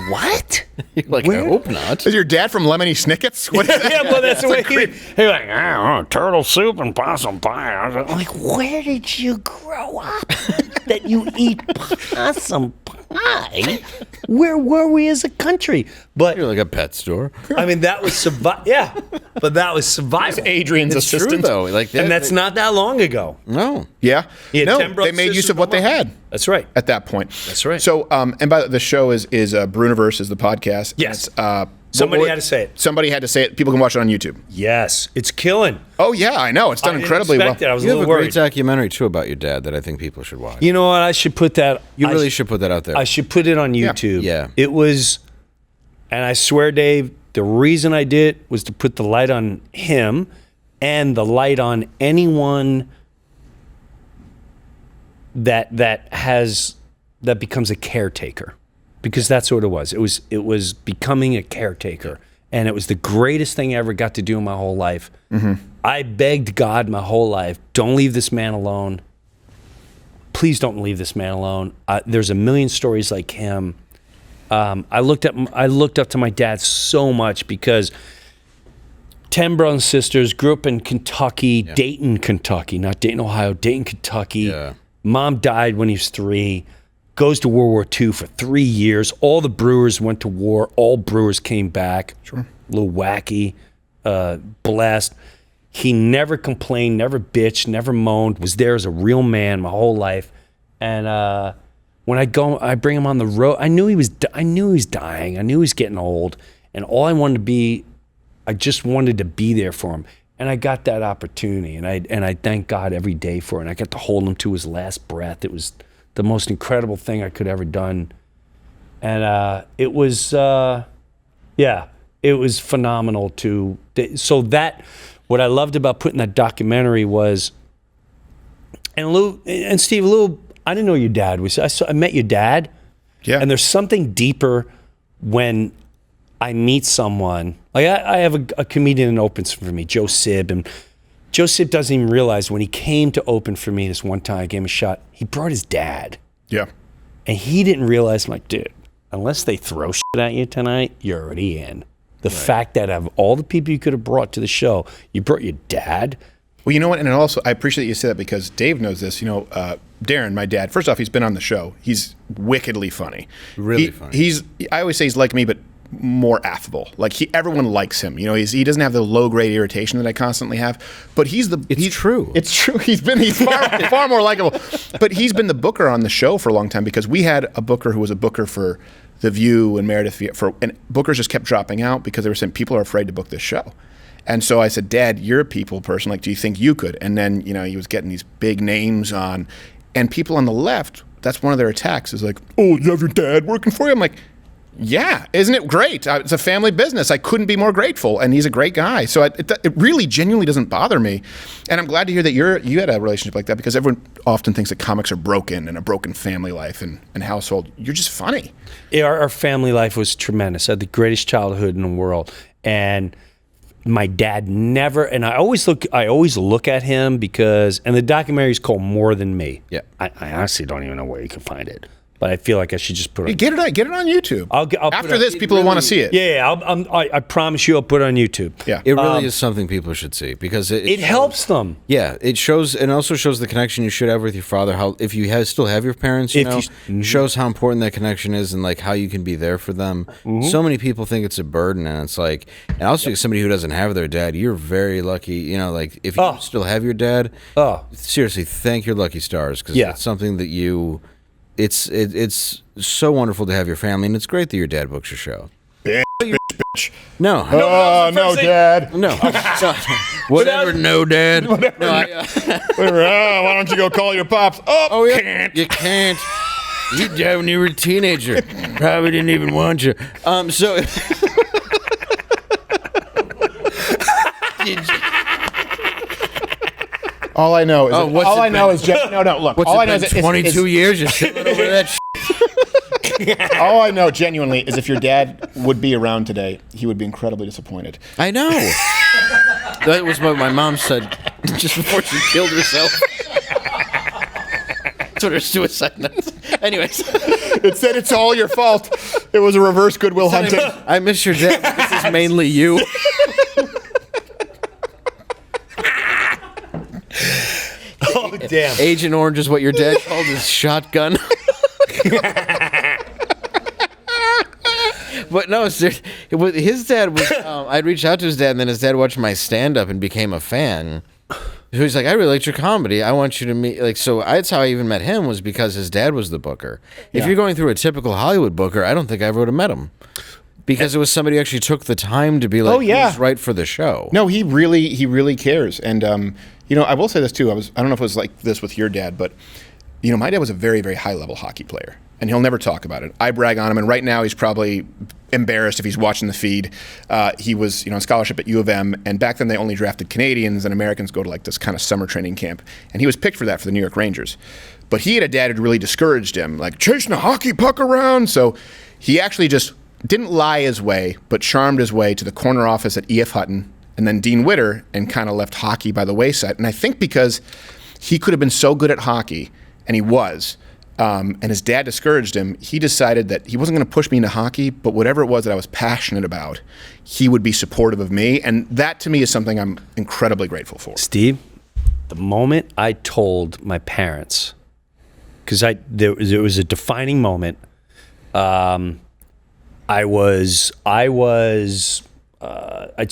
What? Like, I hope not. Is your dad from Lemony Snicket's? What is that? Yeah, well, that's the way he like, oh, turtle soup and possum pie. I was like, where did you grow up that you eat possum pie? Where were we as a country? But You're like a pet store. I mean, that was yeah, but that was survival. Adrian's It's true, assistant. though. Like, And that's not that long ago. No. Yeah. He had No, 10 they brothers, made use sisters, of what they mama. had. That's right. At that point. That's right. So, and by the show is Bruniverse is the podcast. Yes. And it's, Somebody had to say it. Somebody had to say it. People can watch it on YouTube. Yes, it's killing. Oh yeah, I know. It's done incredibly well. I was You a have little a great worried. documentary, too, about your dad that I think people should watch. You know what? I should put that. You I really should put that out there. I should put it on YouTube. Yeah. It was, and I swear, Dave, the reason I did it was to put the light on him and the light on anyone that becomes a caretaker, because that's what it was. It was becoming a caretaker, and it was the greatest thing I ever got to do in my whole life. Mm-hmm. I begged God my whole life, don't leave this man alone. Please don't leave this man alone. There's a million stories like him. I looked up to my dad so much because 10 brothers and sisters, grew up in Kentucky, Dayton, Kentucky, not Dayton, Ohio, Dayton, Kentucky. Yeah. Mom died when he was 3, goes to World War II for 3 years. All the Brewers went to war. All Brewers came back. Sure. A little wacky, blessed. He never complained, never bitched, never moaned, was there as a real man my whole life. And when I bring him on the road, I knew he was dying. I knew he was getting old. And all I wanted to be, I just wanted to be there for him. And I got that opportunity, and I thank God every day for it. And I got to hold him to his last breath. It was the most incredible thing I could ever done. And it was, it was phenomenal so that, what I loved about putting that documentary was, and Lou, and Steve, Lou, I didn't know your dad was, I met your dad. Yeah. And there's something deeper when I meet someone. Like I have a comedian that opens for me, Joe Sib, and Joe Sib doesn't even realize when he came to open for me this one time, I gave him a shot, he brought his dad. Yeah. And he didn't realize, I'm like, dude, unless they throw shit at you tonight, you're already in. The fact that of all the people you could have brought to the show, you brought your dad. Well, you know what? And also, I appreciate that you say that because Dave knows this. Darren, my dad, first off, he's been on the show. He's wickedly funny. Really funny. I always say he's like me, but more affable. Like everyone likes him. He doesn't have the low grade irritation that I constantly have. But he's true. It's true. He's far more likable. But he's been the booker on the show for a long time because we had a booker who was a booker for The View and Meredith, and bookers just kept dropping out because they were saying people are afraid to book this show. And so I said, Dad, you're a people person. Like, do you think you could? And then, he was getting these big names on. And people on the left, that's one of their attacks is like, oh, you have your dad working for you? I'm like, yeah, isn't it great? It's a family business. I couldn't be more grateful. And he's a great guy. So it really genuinely doesn't bother me. And I'm glad to hear that you had a relationship like that because everyone often thinks that comics are broken and a broken family life and household. You're just funny. Yeah, our family life was tremendous. I had the greatest childhood in the world. And my dad never, and I always look at him because, and the documentary is called More Than Me. Yeah. I honestly don't even know where you can find it, but I feel like I should just put it. Get it on YouTube. I'll After this, people will want to see it. Yeah, I promise you, I'll put it on YouTube. Yeah, it really is something people should see because it helps them. Yeah, it shows, and also shows the connection you should have with your father. How if you still have your parents, shows how important that connection is, and like how you can be there for them. Mm-hmm. So many people think it's a burden, and it's like, and also somebody who doesn't have their dad, you're very lucky. Like if you still have your dad, seriously, thank your lucky stars because it's something that you. It's so wonderful to have your family, and it's great that your dad books your show. Bitch. No. No, Dad. No. Whatever, no, Dad. Whatever. No, why don't you go call your pops? Oh, yeah. Can't. You can't. You died when you were a teenager. Probably didn't even want you. So... All I know is look. All I know is 22 years you're sitting over that shit. All I know genuinely is if your dad would be around today, he would be incredibly disappointed. I know. That was what my mom said just before she killed herself. That's what her suicide note. Anyways. It said it's all your fault. It was a reverse Goodwill Hunting. I miss your dad, but this is mainly you. Oh, damn. Agent Orange is what your dad called his shotgun. But no, his dad was. I'd reached out to his dad, and then his dad watched my stand-up and became a fan. So he's like, I really liked your comedy. I want you to meet. So that's how I even met him, was because his dad was the booker. If you're going through a typical Hollywood booker, I don't think I ever would have met him. Because it was somebody who actually took the time to be like, he's right for the show. No, he really cares. And, I will say this too. I don't know if it was like this with your dad, but, my dad was a very, very high-level hockey player. And he'll never talk about it. I brag on him, and right now he's probably embarrassed if he's watching the feed. He was, on scholarship at U of M, and back then they only drafted Canadians, and Americans go to like this kind of summer training camp. And he was picked for that for the New York Rangers. But he had a dad who really discouraged him, like chasing a hockey puck around. So he actually just didn't lie his way, but charmed his way to the corner office at E.F. Hutton and then Dean Witter, and kind of left hockey by the wayside. And I think because he could have been so good at hockey, and he was, and his dad discouraged him, he decided that he wasn't going to push me into hockey, but whatever it was that I was passionate about, he would be supportive of me. And that to me is something I'm incredibly grateful for. Steve, the moment I told my parents, because there was a defining moment, I'd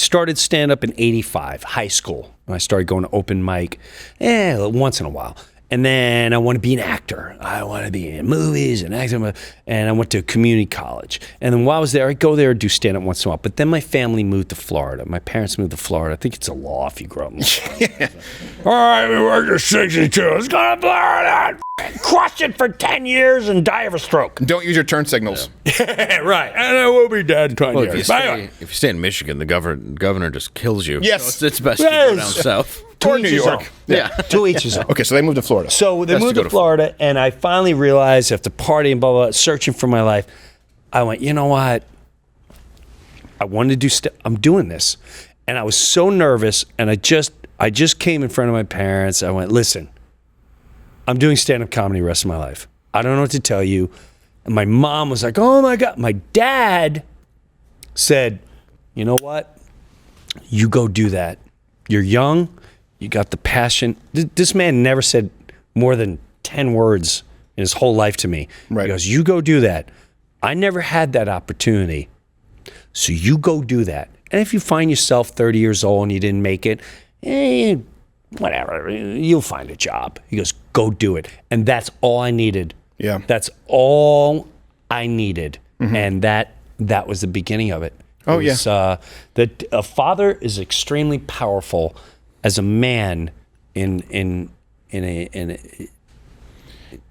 started stand-up in 85, high school. And I started going to open mic once in a while. And then I want to be an actor. I want to be in movies and acting. And I went to community college. And then while I was there, I'd go there and do stand-up once in a while. But then my family moved to Florida. My parents moved to Florida. I think it's a law if you grow up in Florida. All right, we worked at 62. Let's go to Florida. Crush it for 10 years and die of a stroke. Don't use your turn signals. Yeah. Right. And I will be dead in 20 years. If you stay in Michigan, the governor just kills you. Yes. So it's best to go down south. Or New York. Yeah. To each his own. Okay, so they moved to Florida. So they moved to Florida, and I finally realized after partying, blah, blah, blah, searching for my life, I went, you know what? I wanted to do I'm doing this. And I was so nervous, and I just came in front of my parents. I went, listen, I'm doing stand-up comedy the rest of my life. I don't know what to tell you. And my mom was like, oh my God. My dad said, you know what? You go do that. You're young. You got the passion. This man never said more than 10 words in his whole life to me. Right. He goes, you go do that. I never had that opportunity. So you go do that. And if you find yourself 30 years old and you didn't make it, whatever, you'll find a job. He goes, go do it. And that's all I needed. Yeah. That's all I needed. And that was the beginning of it. Oh, It was, that a father is extremely powerful as a man in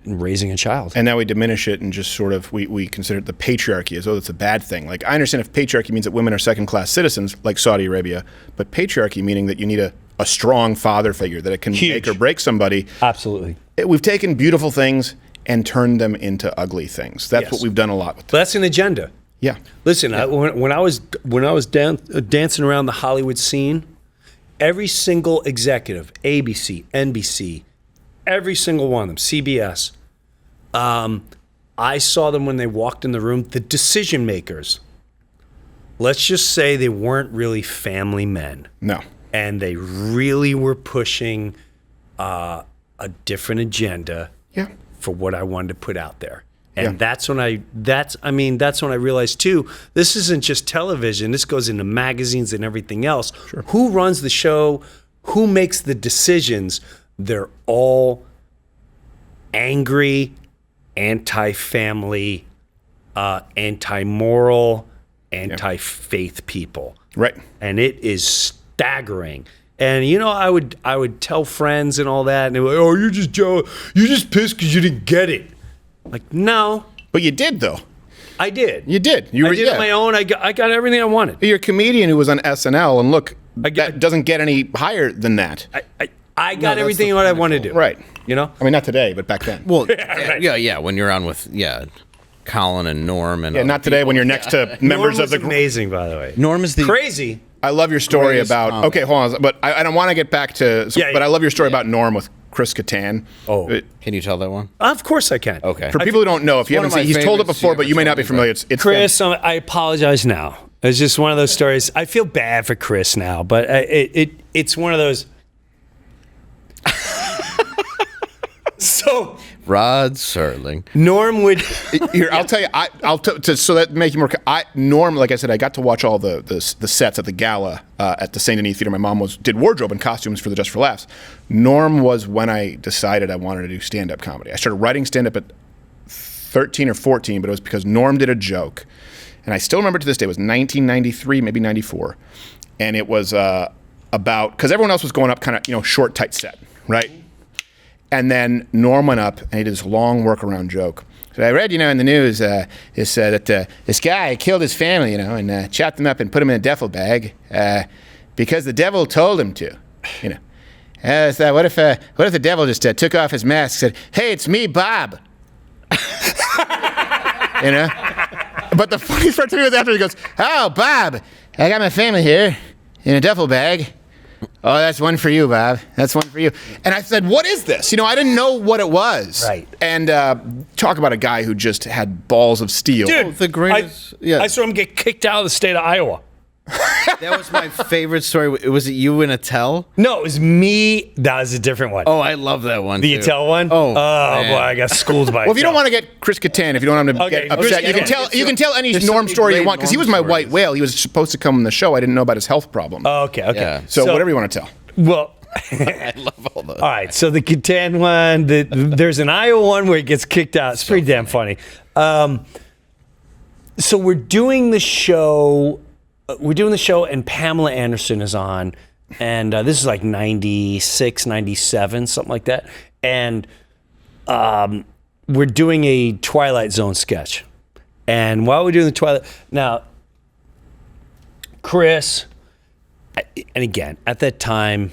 raising a child. And now we diminish it and just sort of, we consider it the patriarchy as though it's a bad thing. Like, I understand if patriarchy means that women are second-class citizens, like Saudi Arabia, but patriarchy meaning that you need a strong father figure, that it can make or break somebody. Absolutely. We've taken beautiful things and turned them into ugly things. That's what we've done a lot with. But that's an agenda. Yeah. Listen, when I was dancing around the Hollywood scene, every single executive, ABC, NBC, every single one of them, CBS, I saw them when they walked in the room, the decision makers. Let's just say they weren't really family men. No. And they really were pushing a different agenda for what I wanted to put out there. And that's when I realized too, this isn't just television. This goes into magazines and everything else. Sure. Who runs the show? Who makes the decisions? They're all angry, anti-family, anti-moral, anti-faith people. Right. And it is staggering. And I would tell friends and all that, and they were like, "Oh, you're just pissed because you didn't get it." Like, no. But you did, though. I did. You did. I did it my own. I got everything I wanted. You're a comedian who was on SNL, and look, that doesn't get any higher than that. I got everything what I wanted to do. Right. I mean, not today, but back then. Well, yeah, when you're on with Colin and Norm and not today when you're next to members of the group. Amazing, by the way. Norm is the crazy. I love your story about. Okay, hold on, but I don't want to get back to. But I love your story about Norm with Chris Kattan. Oh, can you tell that one? Of course I can. Okay. For people who don't know, if you haven't seen, he's told it before, but you may not be familiar. It's Chris. I apologize now. It's just one of those stories. I feel bad for Chris now, but it's one of those. So Rod Serling. Norm would. Here, I'll tell you. So that make you more. Norm, like I said, I got to watch all the sets at the gala at the Saint Denis Theater. My mom did wardrobe and costumes for the Just for Laughs. Norm was when I decided I wanted to do stand-up comedy. I started writing stand-up at 13 or 14, but it was because Norm did a joke, and I still remember to this day. It was 1993, maybe 94, and it was about because everyone else was going up kind of short, tight set, right? And then Norm went up and he did this long workaround joke. So I read, in the news, that this guy killed his family, and chopped them up and put them in a duffel bag because the devil told him to, I thought, what if the devil just took off his mask and said, "Hey, it's me, Bob." But the funny part to me was after he goes, "Oh, Bob, I got my family here in a duffel bag. Oh, that's one for you, Bob. That's one for you." And I said, "What is this?" I didn't know what it was. Right. And talk about a guy who just had balls of steel. Dude, the greatest. I saw him get kicked out of the state of Iowa. That was my favorite story. Was it you in a tell? No, it was me. That was a different one. Oh, I love that one. The Attell one? Oh, boy, I got schooled by Well, if you don't want to get Chris Kattan, if you don't want him to get upset, you can tell any Norm story you want, because he was my white whale. He was supposed to come on the show. I didn't know about his health problem. Oh, okay. Yeah. So whatever you want to tell. Well, I love all those. all right. So the Kattan one, there's an Iowa one where he gets kicked out. It's pretty damn funny. So we're doing the show. And Pamela Anderson is on. And this is like 96, 97, something like that. And we're doing a Twilight Zone sketch. And while we're doing the Twilight... Now, Chris... And again, at that time,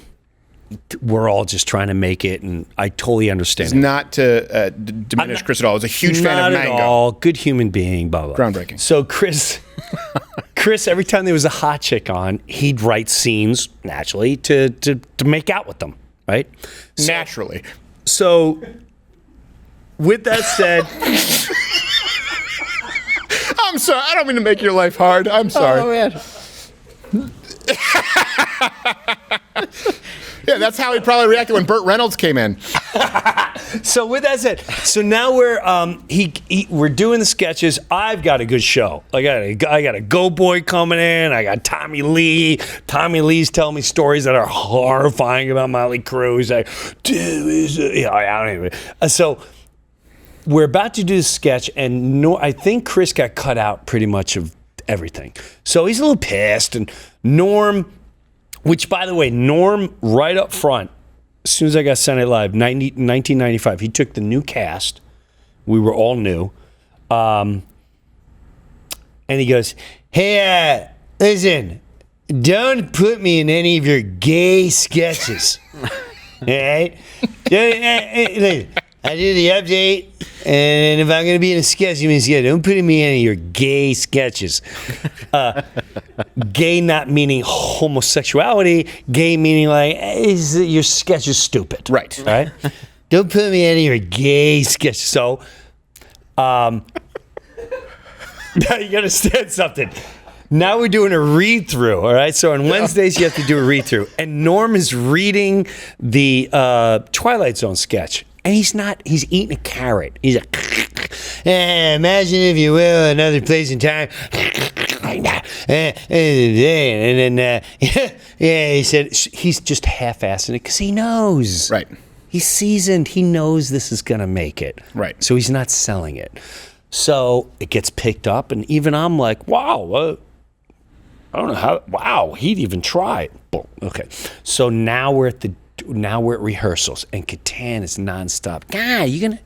we're all just trying to make it, and I totally understand. It's not to diminish Chris at all. I was a huge fan of Mango. Not at all. Good human being, blah, blah. Groundbreaking. So Chris, every time there was a hot chick on, he'd write scenes, naturally, to make out with them, right? Naturally. So with that said... I'm sorry. I don't mean to make your life hard. I'm sorry. Oh man. Yeah, that's how he probably reacted when Burt Reynolds came in. So with that said, so now we're doing the sketches. I've got a good show. I got a Go Boy coming in. I got Tommy Lee. Tommy Lee's telling me stories that are horrifying about Motley Crue. He's like, dude, I don't even. So we're about to do the sketch, and I think Chris got cut out pretty much of everything. So he's a little pissed, and Norm. Which, by the way, Norm, right up front, as soon as I got Saturday Night Live, 1995, he took the new cast. We were all new. And he goes, hey, listen, don't put me in any of your gay sketches. All right? I do the update, and if I'm going to be in a sketch, don't put me in any of your gay sketches. Gay not meaning homosexuality, gay meaning like, your sketch is stupid. Right. Right? Don't put me in any of your gay sketches. So, now you understand something. Now we're doing a read-through, all right? So on Wednesdays, you have to do a read-through. And Norm is reading the Twilight Zone sketch. And he's eating a carrot. He's like, imagine, if you will, another place in time. And then, he said he's just half-assing it because he knows. Right. He's seasoned. He knows this is going to make it. Right. So he's not selling it. So it gets picked up, and even I'm like, wow, I don't know how, wow, he'd even try. Boom. Okay. So now we're at rehearsals, and Catan is nonstop. Guy, you gonna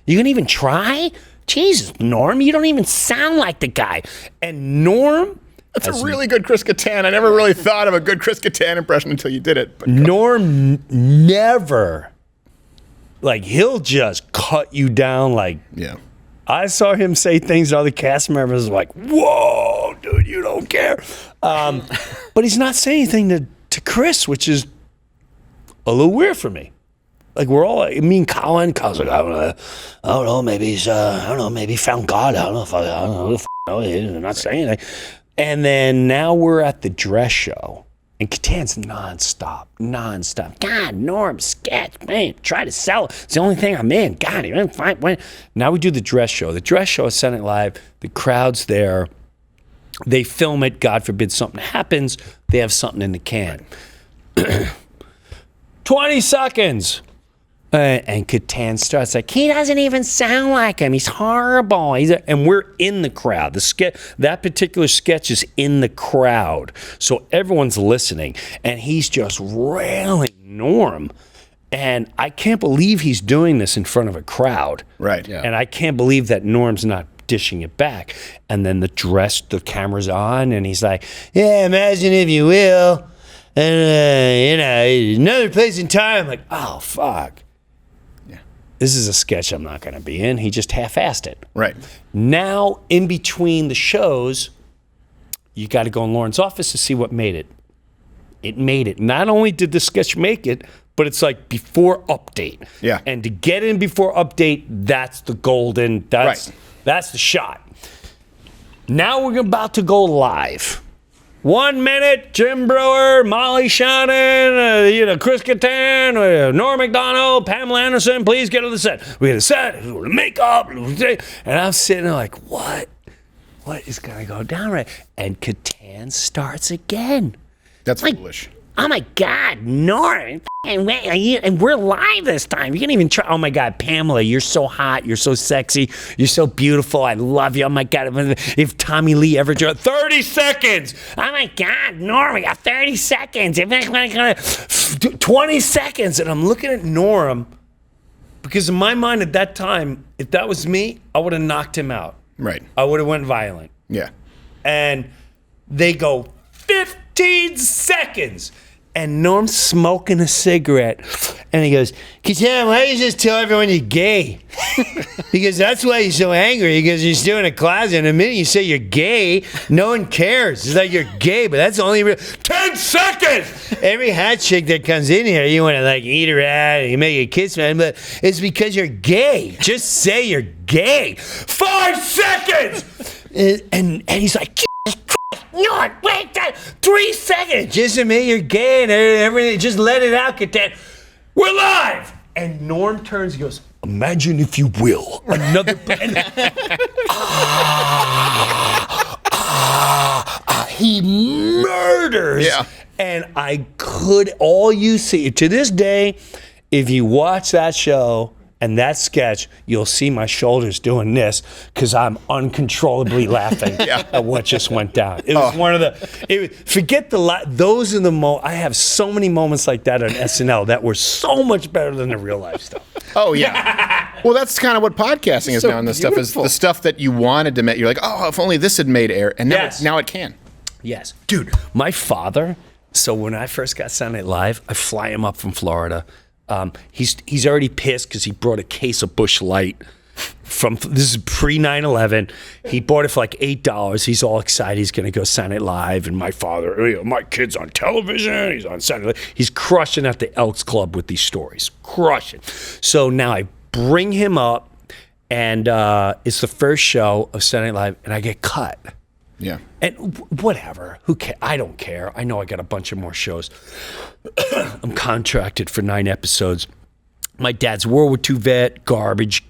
even try? Jesus, Norm, you don't even sound like the guy. And Norm, that's a really good Chris Kattan. I never really thought of a good Chris Kattan impression until you did it. But Norm never, like, he'll just cut you down. Like, yeah. I saw him say things to other cast members like, whoa, dude, you don't care. But he's not saying anything to Chris, which is a little weird for me. Like, we're all, me and Colin's like, I don't know, maybe he's, maybe he found God. I don't know. He's not saying anything. And then now we're at the dress show, and Catan's nonstop. God, Norm, sketch, man, try to sell it. It's the only thing I'm in. God, you're fine. Now we do the dress show. The dress show is Saturday Night Live. The crowd's there. They film it. God forbid something happens. They have something in the can. 20 seconds. And Catan starts like, he doesn't even sound like him. He's horrible. And we're in the crowd. That particular sketch is in the crowd. So everyone's listening. And he's just railing Norm. And I can't believe he's doing this in front of a crowd. Right. Yeah. And I can't believe that Norm's not dishing it back. And then the camera's on. And he's like, yeah, imagine, if you will. And, another place in time. I'm like, oh, fuck. This is a sketch I'm not going to be in. He just half-assed it. Right. Now, in between the shows, you got to go in Lauren's office to see what made it. It made it. Not only did the sketch make it, but it's like before update. Yeah. And to get in before update, that's the golden, that's the shot. Now we're about to go live. 1 minute, Jim Breuer, Molly Shannon, Chris Kattan, Norm Macdonald, Pamela Anderson, please get on the set. We get a set, makeup, and I'm sitting there like, what? What is going to go down right? And Kattan starts again. That's foolish. Oh my God, Norm, and we're live this time. You can't even try. Oh my God, Pamela, you're so hot. You're so sexy. You're so beautiful. I love you. Oh my God, if Tommy Lee ever 30 seconds. Oh my God, Norm, we got 30 seconds. 20 seconds. And I'm looking at Norm because in my mind at that time, if that was me, I would have knocked him out. Right. I would have went violent. Yeah. And they go 15 seconds. And Norm's smoking a cigarette. And he goes, Kattan, why don't you just tell everyone you're gay? Because that's why you're so angry. Because you're still in a closet. And the minute you say you're gay, no one cares. It's like you're gay, but that's only 10 seconds! Every hot chick that comes in here, you want to like eat her out and you make a kiss, man. But it's because you're gay. Just say you're gay. 5 seconds! And he's like, Jesus Christ, no, wait, 3 seconds. Just admit you're gay and everything. Just let it out, get that. We're live. And Norm turns and goes, imagine if you will. Another. He murders. Yeah. And all you see, to this day, if you watch that show and that sketch, you'll see my shoulders doing this because I'm uncontrollably laughing at what just went down. It was one of those are the I have so many moments like that on SNL that were so much better than the real life stuff. Oh, yeah. Well, that's kind of what podcasting is So now. And the stuff is the stuff that you wanted to make. You're like, oh, if only this had made air. And now it can. Yes. Dude, my father, so when I first got Saturday Night Live, I fly him up from Florida. He's already pissed because he brought a case of Busch Light this is pre 9/11. He bought it for like $8. He's all excited. He's going to go Saturday Night Live. And my father, my kid's on television. He's on Saturday Night Live. He's crushing at the Elks Club with these stories. Crushing. So now I bring him up, and it's the first show of Saturday Night Live, and I get cut. Yeah. And whatever. Who cares? I don't care. I know I got a bunch of more shows. I'm contracted for 9 episodes. My dad's World War II vet, garbage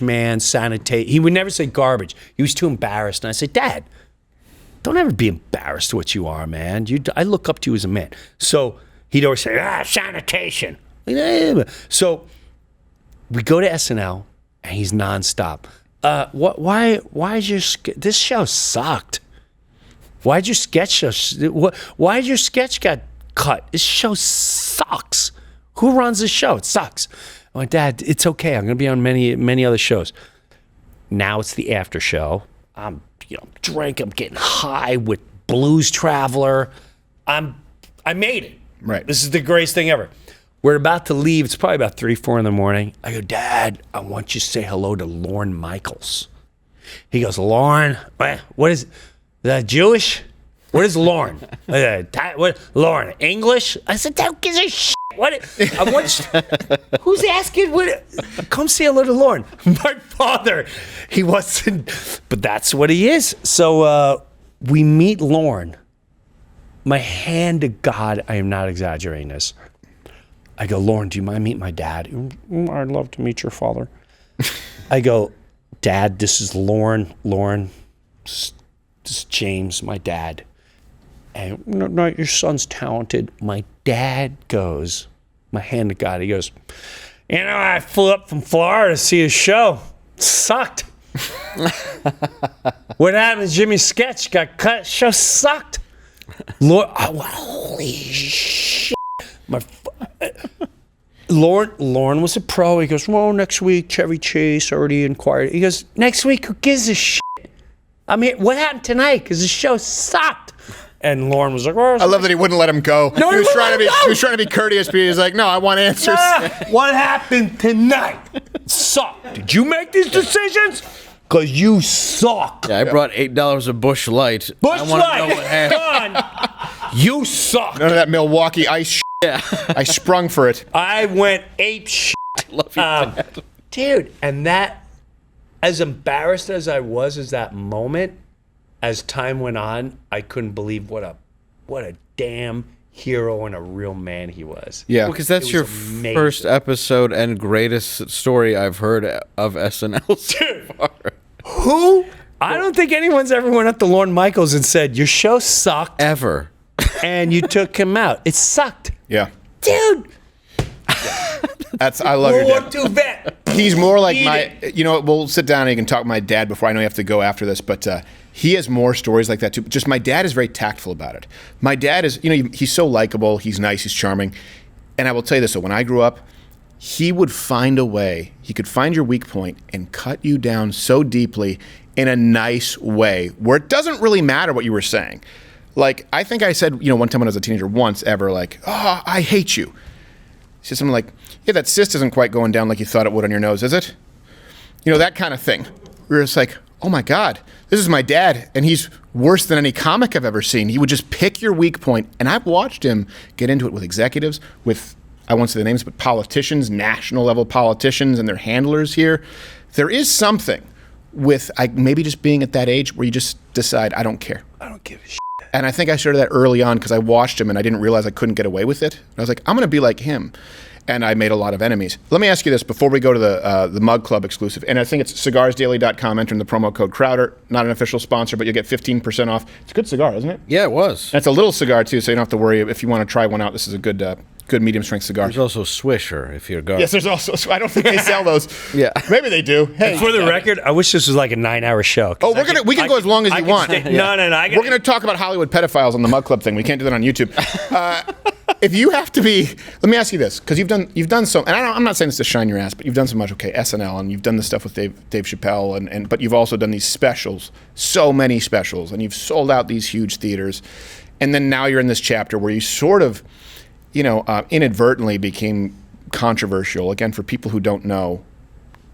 man, sanitate. He would never say garbage. He was too embarrassed. And I said, Dad, don't ever be embarrassed to what you are, man. I look up to you as a man. So he'd always say, sanitation. So we go to SNL, and he's nonstop. Why is this show sucked? Why'd your sketch why'd your sketch got cut? This show sucks. Who runs this show? It sucks. I'm like, Dad, it's okay. I'm going to be on many other shows. Now it's the after show. I'm drink. I'm getting high with Blues Traveler. I made it. Right. This is the greatest thing ever. We're about to leave. It's probably about 3, 4 in the morning. I go, Dad, I want you to say hello to Lorne Michaels. He goes, Lorne? What is that Jewish? What is Lorne? What, Lorne, English? I said, who gives a shit? Who's asking? Come say hello to Lorne. My father, he wasn't, but that's what he is. So we meet Lorne. My hand to God, I am not exaggerating this. I go, Lorne, do you mind meeting my dad? I'd love to meet your father. I go, Dad, this is Lorne. This is James, my dad. And no, your son's talented. My dad goes, my hand to God, he goes, I flew up from Florida to see his show. Sucked. What happened to Jimmy's sketch? Got cut. Show sucked. Lord, holy shit. Lorne was a pro. He goes, well, next week, Chevy Chase already inquired. He goes, next week, who gives a shit? I mean, what happened tonight? Because the show sucked. And Lorne was like, I love that he wouldn't let him go. No, he was trying to be courteous, but he was like, no, I want answers. What happened tonight? Sucked. Did you make these decisions? Because you suck. Yeah, I brought $8 of Busch Light. Busch I want to Light. know what happened. Done. You suck. None of that Milwaukee ice shit. Yeah. I sprung for it. I went ape shit. Love you, Dad. Dude, and that, as embarrassed as I was as that moment, as time went on, I couldn't believe what a damn hero and a real man he was. Yeah. Because that's your amazing. first episode and greatest story I've heard of SNL so far. Who? I don't think anyone's ever went up to Lorne Michaels and said, your show sucked. Ever. And you took him out. It sucked. Yeah. Dude. I love your World dad. War II vet. He's more like Eat it. we'll sit down and you can talk to my dad before I know you have to go after this, but he has more stories like that too. Just my dad is very tactful about it. My dad is, he's so likable, he's nice, he's charming. And I will tell you this, so when I grew up, he would find a way, he could find your weak point and cut you down so deeply in a nice way where it doesn't really matter what you were saying. Like, I think I said, one time when I was a teenager oh, I hate you. He said something like, yeah, that cyst isn't quite going down like you thought it would on your nose, is it? That kind of thing. We were just like, oh my God, this is my dad, and he's worse than any comic I've ever seen. He would just pick your weak point, and I've watched him get into it with executives, with, I won't say the names, but politicians, national level politicians and their handlers here. There is something with maybe just being at that age where you just decide, I don't care. I don't give a shit. And I think I started that early on because I watched him and I didn't realize I couldn't get away with it. And I was like, I'm going to be like him. And I made a lot of enemies. Let me ask you this before we go to the Mug Club exclusive. And I think it's cigarsdaily.com. Entering the promo code Crowder. Not an official sponsor, but you'll get 15% off. It's a good cigar, isn't it? Yeah, it was. And it's a little cigar, too, so you don't have to worry. If you want to try one out, this is a good medium-strength cigar. There's also Swisher, if you're going. Yes, there's also. I don't think they sell those. Yeah. Maybe they do. Hey, For the record, I wish this was like a 9-hour show. Oh, we can go as long as you want. No. We're going to talk about Hollywood pedophiles on the Mug Club thing. We can't do that on YouTube. If you have to be, let me ask you this, because you've done so, and I'm not saying this to shine your ass, but you've done so much. Okay, SNL, and you've done the stuff with Dave Chappelle, but you've also done these specials, so many specials, and you've sold out these huge theaters, and then now you're in this chapter where you sort of, inadvertently became controversial. Again, for people who don't know,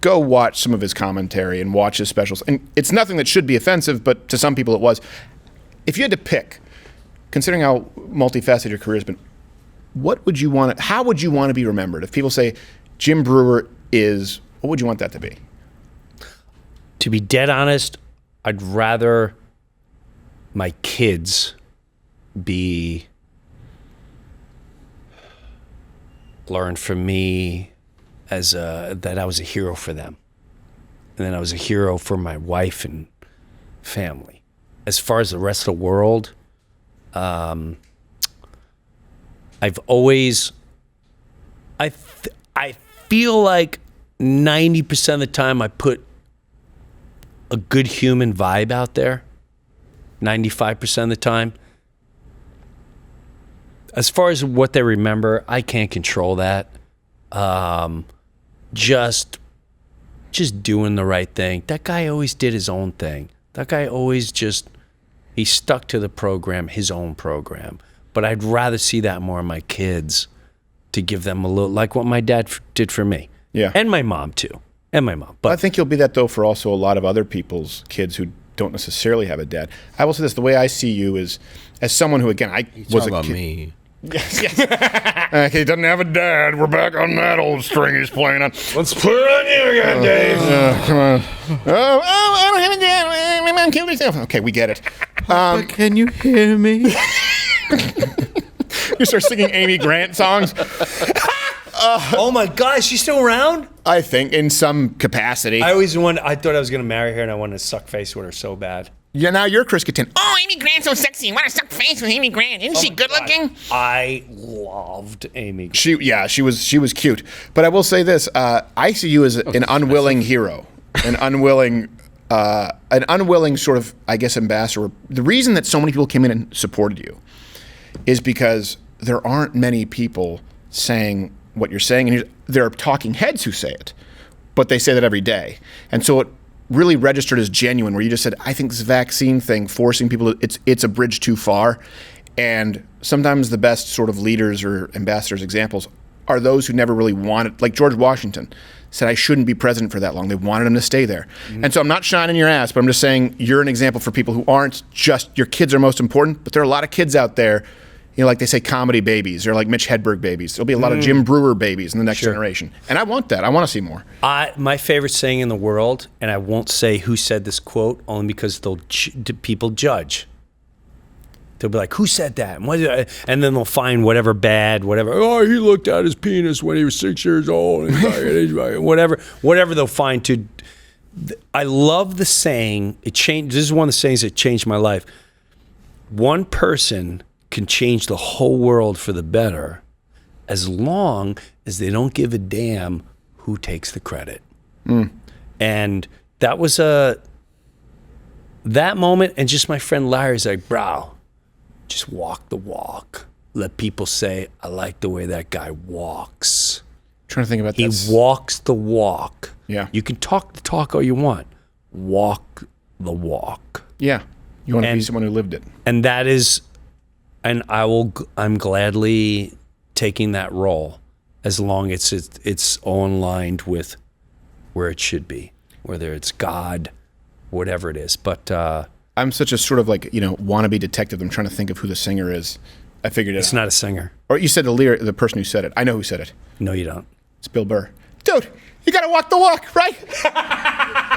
go watch some of his commentary and watch his specials, and it's nothing that should be offensive, but to some people it was. If you had to pick, considering how multifaceted your career has been, how would you want to be remembered? If people say Jim Breuer is, what would you want that to be? To be dead honest, I'd rather my kids learn from me that I was a hero for them. And then I was a hero for my wife and family. As far as the rest of the world, I've always, I feel like 90% of the time I put a good human vibe out there. 95% of the time. As far as what they remember, I can't control that. Just doing the right thing. That guy always did his own thing. That guy always he stuck to the program, his own program. But I'd rather see that more in my kids, to give them a little, like what my dad did for me. Yeah. And my mom, too. But I think you'll be that, though, for also a lot of other people's kids who don't necessarily have a dad. I will say this, the way I see you is, as someone who, again, I was a kid. Me. Yes. He doesn't have a dad. We're back on that old string he's playing on. let's put it on you again, Dave. Come on. I don't have a dad. My mom killed herself. Okay, we get it. But can you hear me? You start singing Amy Grant songs. Oh my God, is she still around? I think in some capacity. I thought I was going to marry her and I wanted to suck face with her so bad. Yeah, now you're Chris Kattan. Oh, Amy Grant's so sexy. Want to suck face with Amy Grant? Isn't she good looking? I loved Amy. She was cute. But I will say this: I see you as an unwilling hero, an unwilling sort of, I guess, ambassador. The reason that so many people came in and supported you is because there aren't many people saying what you're saying, and there are talking heads who say it, but they say that every day, and so it really registered as genuine, where you just said, I think this vaccine thing, forcing people to, it's a bridge too far. And sometimes the best sort of leaders or ambassadors examples are those who never really wanted, like George Washington said, I shouldn't be president for that long. They wanted him to stay there. Mm-hmm. And so I'm not shining your ass, but I'm just saying you're an example for people who aren't just, your kids are most important, but there are a lot of kids out there, like they say comedy babies or like Mitch Hedberg babies. There'll be a lot of Jim Breuer babies in the next generation. And I want that. I want to see more. My favorite saying in the world, and I won't say who said this quote, only because people judge. They'll be like, who said that? And then they'll find whatever. Oh, he looked at his penis when he was 6 years old. Whatever they'll find. I love the saying. This is one of the sayings that changed my life. One person can change the whole world for the better as long as they don't give a damn who takes the credit. And that was that moment, and just my friend Larry's like, bro, just walk the walk. Let people say, I like the way that guy walks. Trying to think about He walks the walk. Yeah. You can talk the talk all you want. Walk the walk. Yeah. You want to be someone who lived it. And that is, and I'm gladly taking that role as long as it's all aligned with where it should be, whether it's God, whatever it is. But I'm such a sort of like, wannabe detective. I'm trying to think of who the singer is. I figured it out. It's not a singer. Or you said the person who said it. I know who said it. No, you don't. It's Bill Burr. dude, you got to walk the walk, right?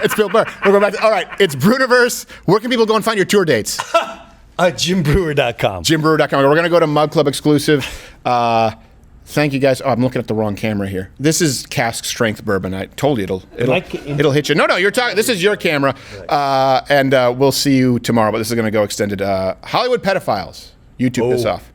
It's Bill Burr. We're going back to, all right, it's Bruniverse. Where can people go and find your tour dates? JimBreuer.com. JimBreuer.com. We're going to go to Mug Club exclusive. Thank you guys. Oh, I'm looking at the wrong camera here. This is cask strength bourbon. I told you it'll hit you. No, you're talking. This is your camera, and we'll see you tomorrow. But this is going to go extended. Hollywood Pedophiles. YouTube this off.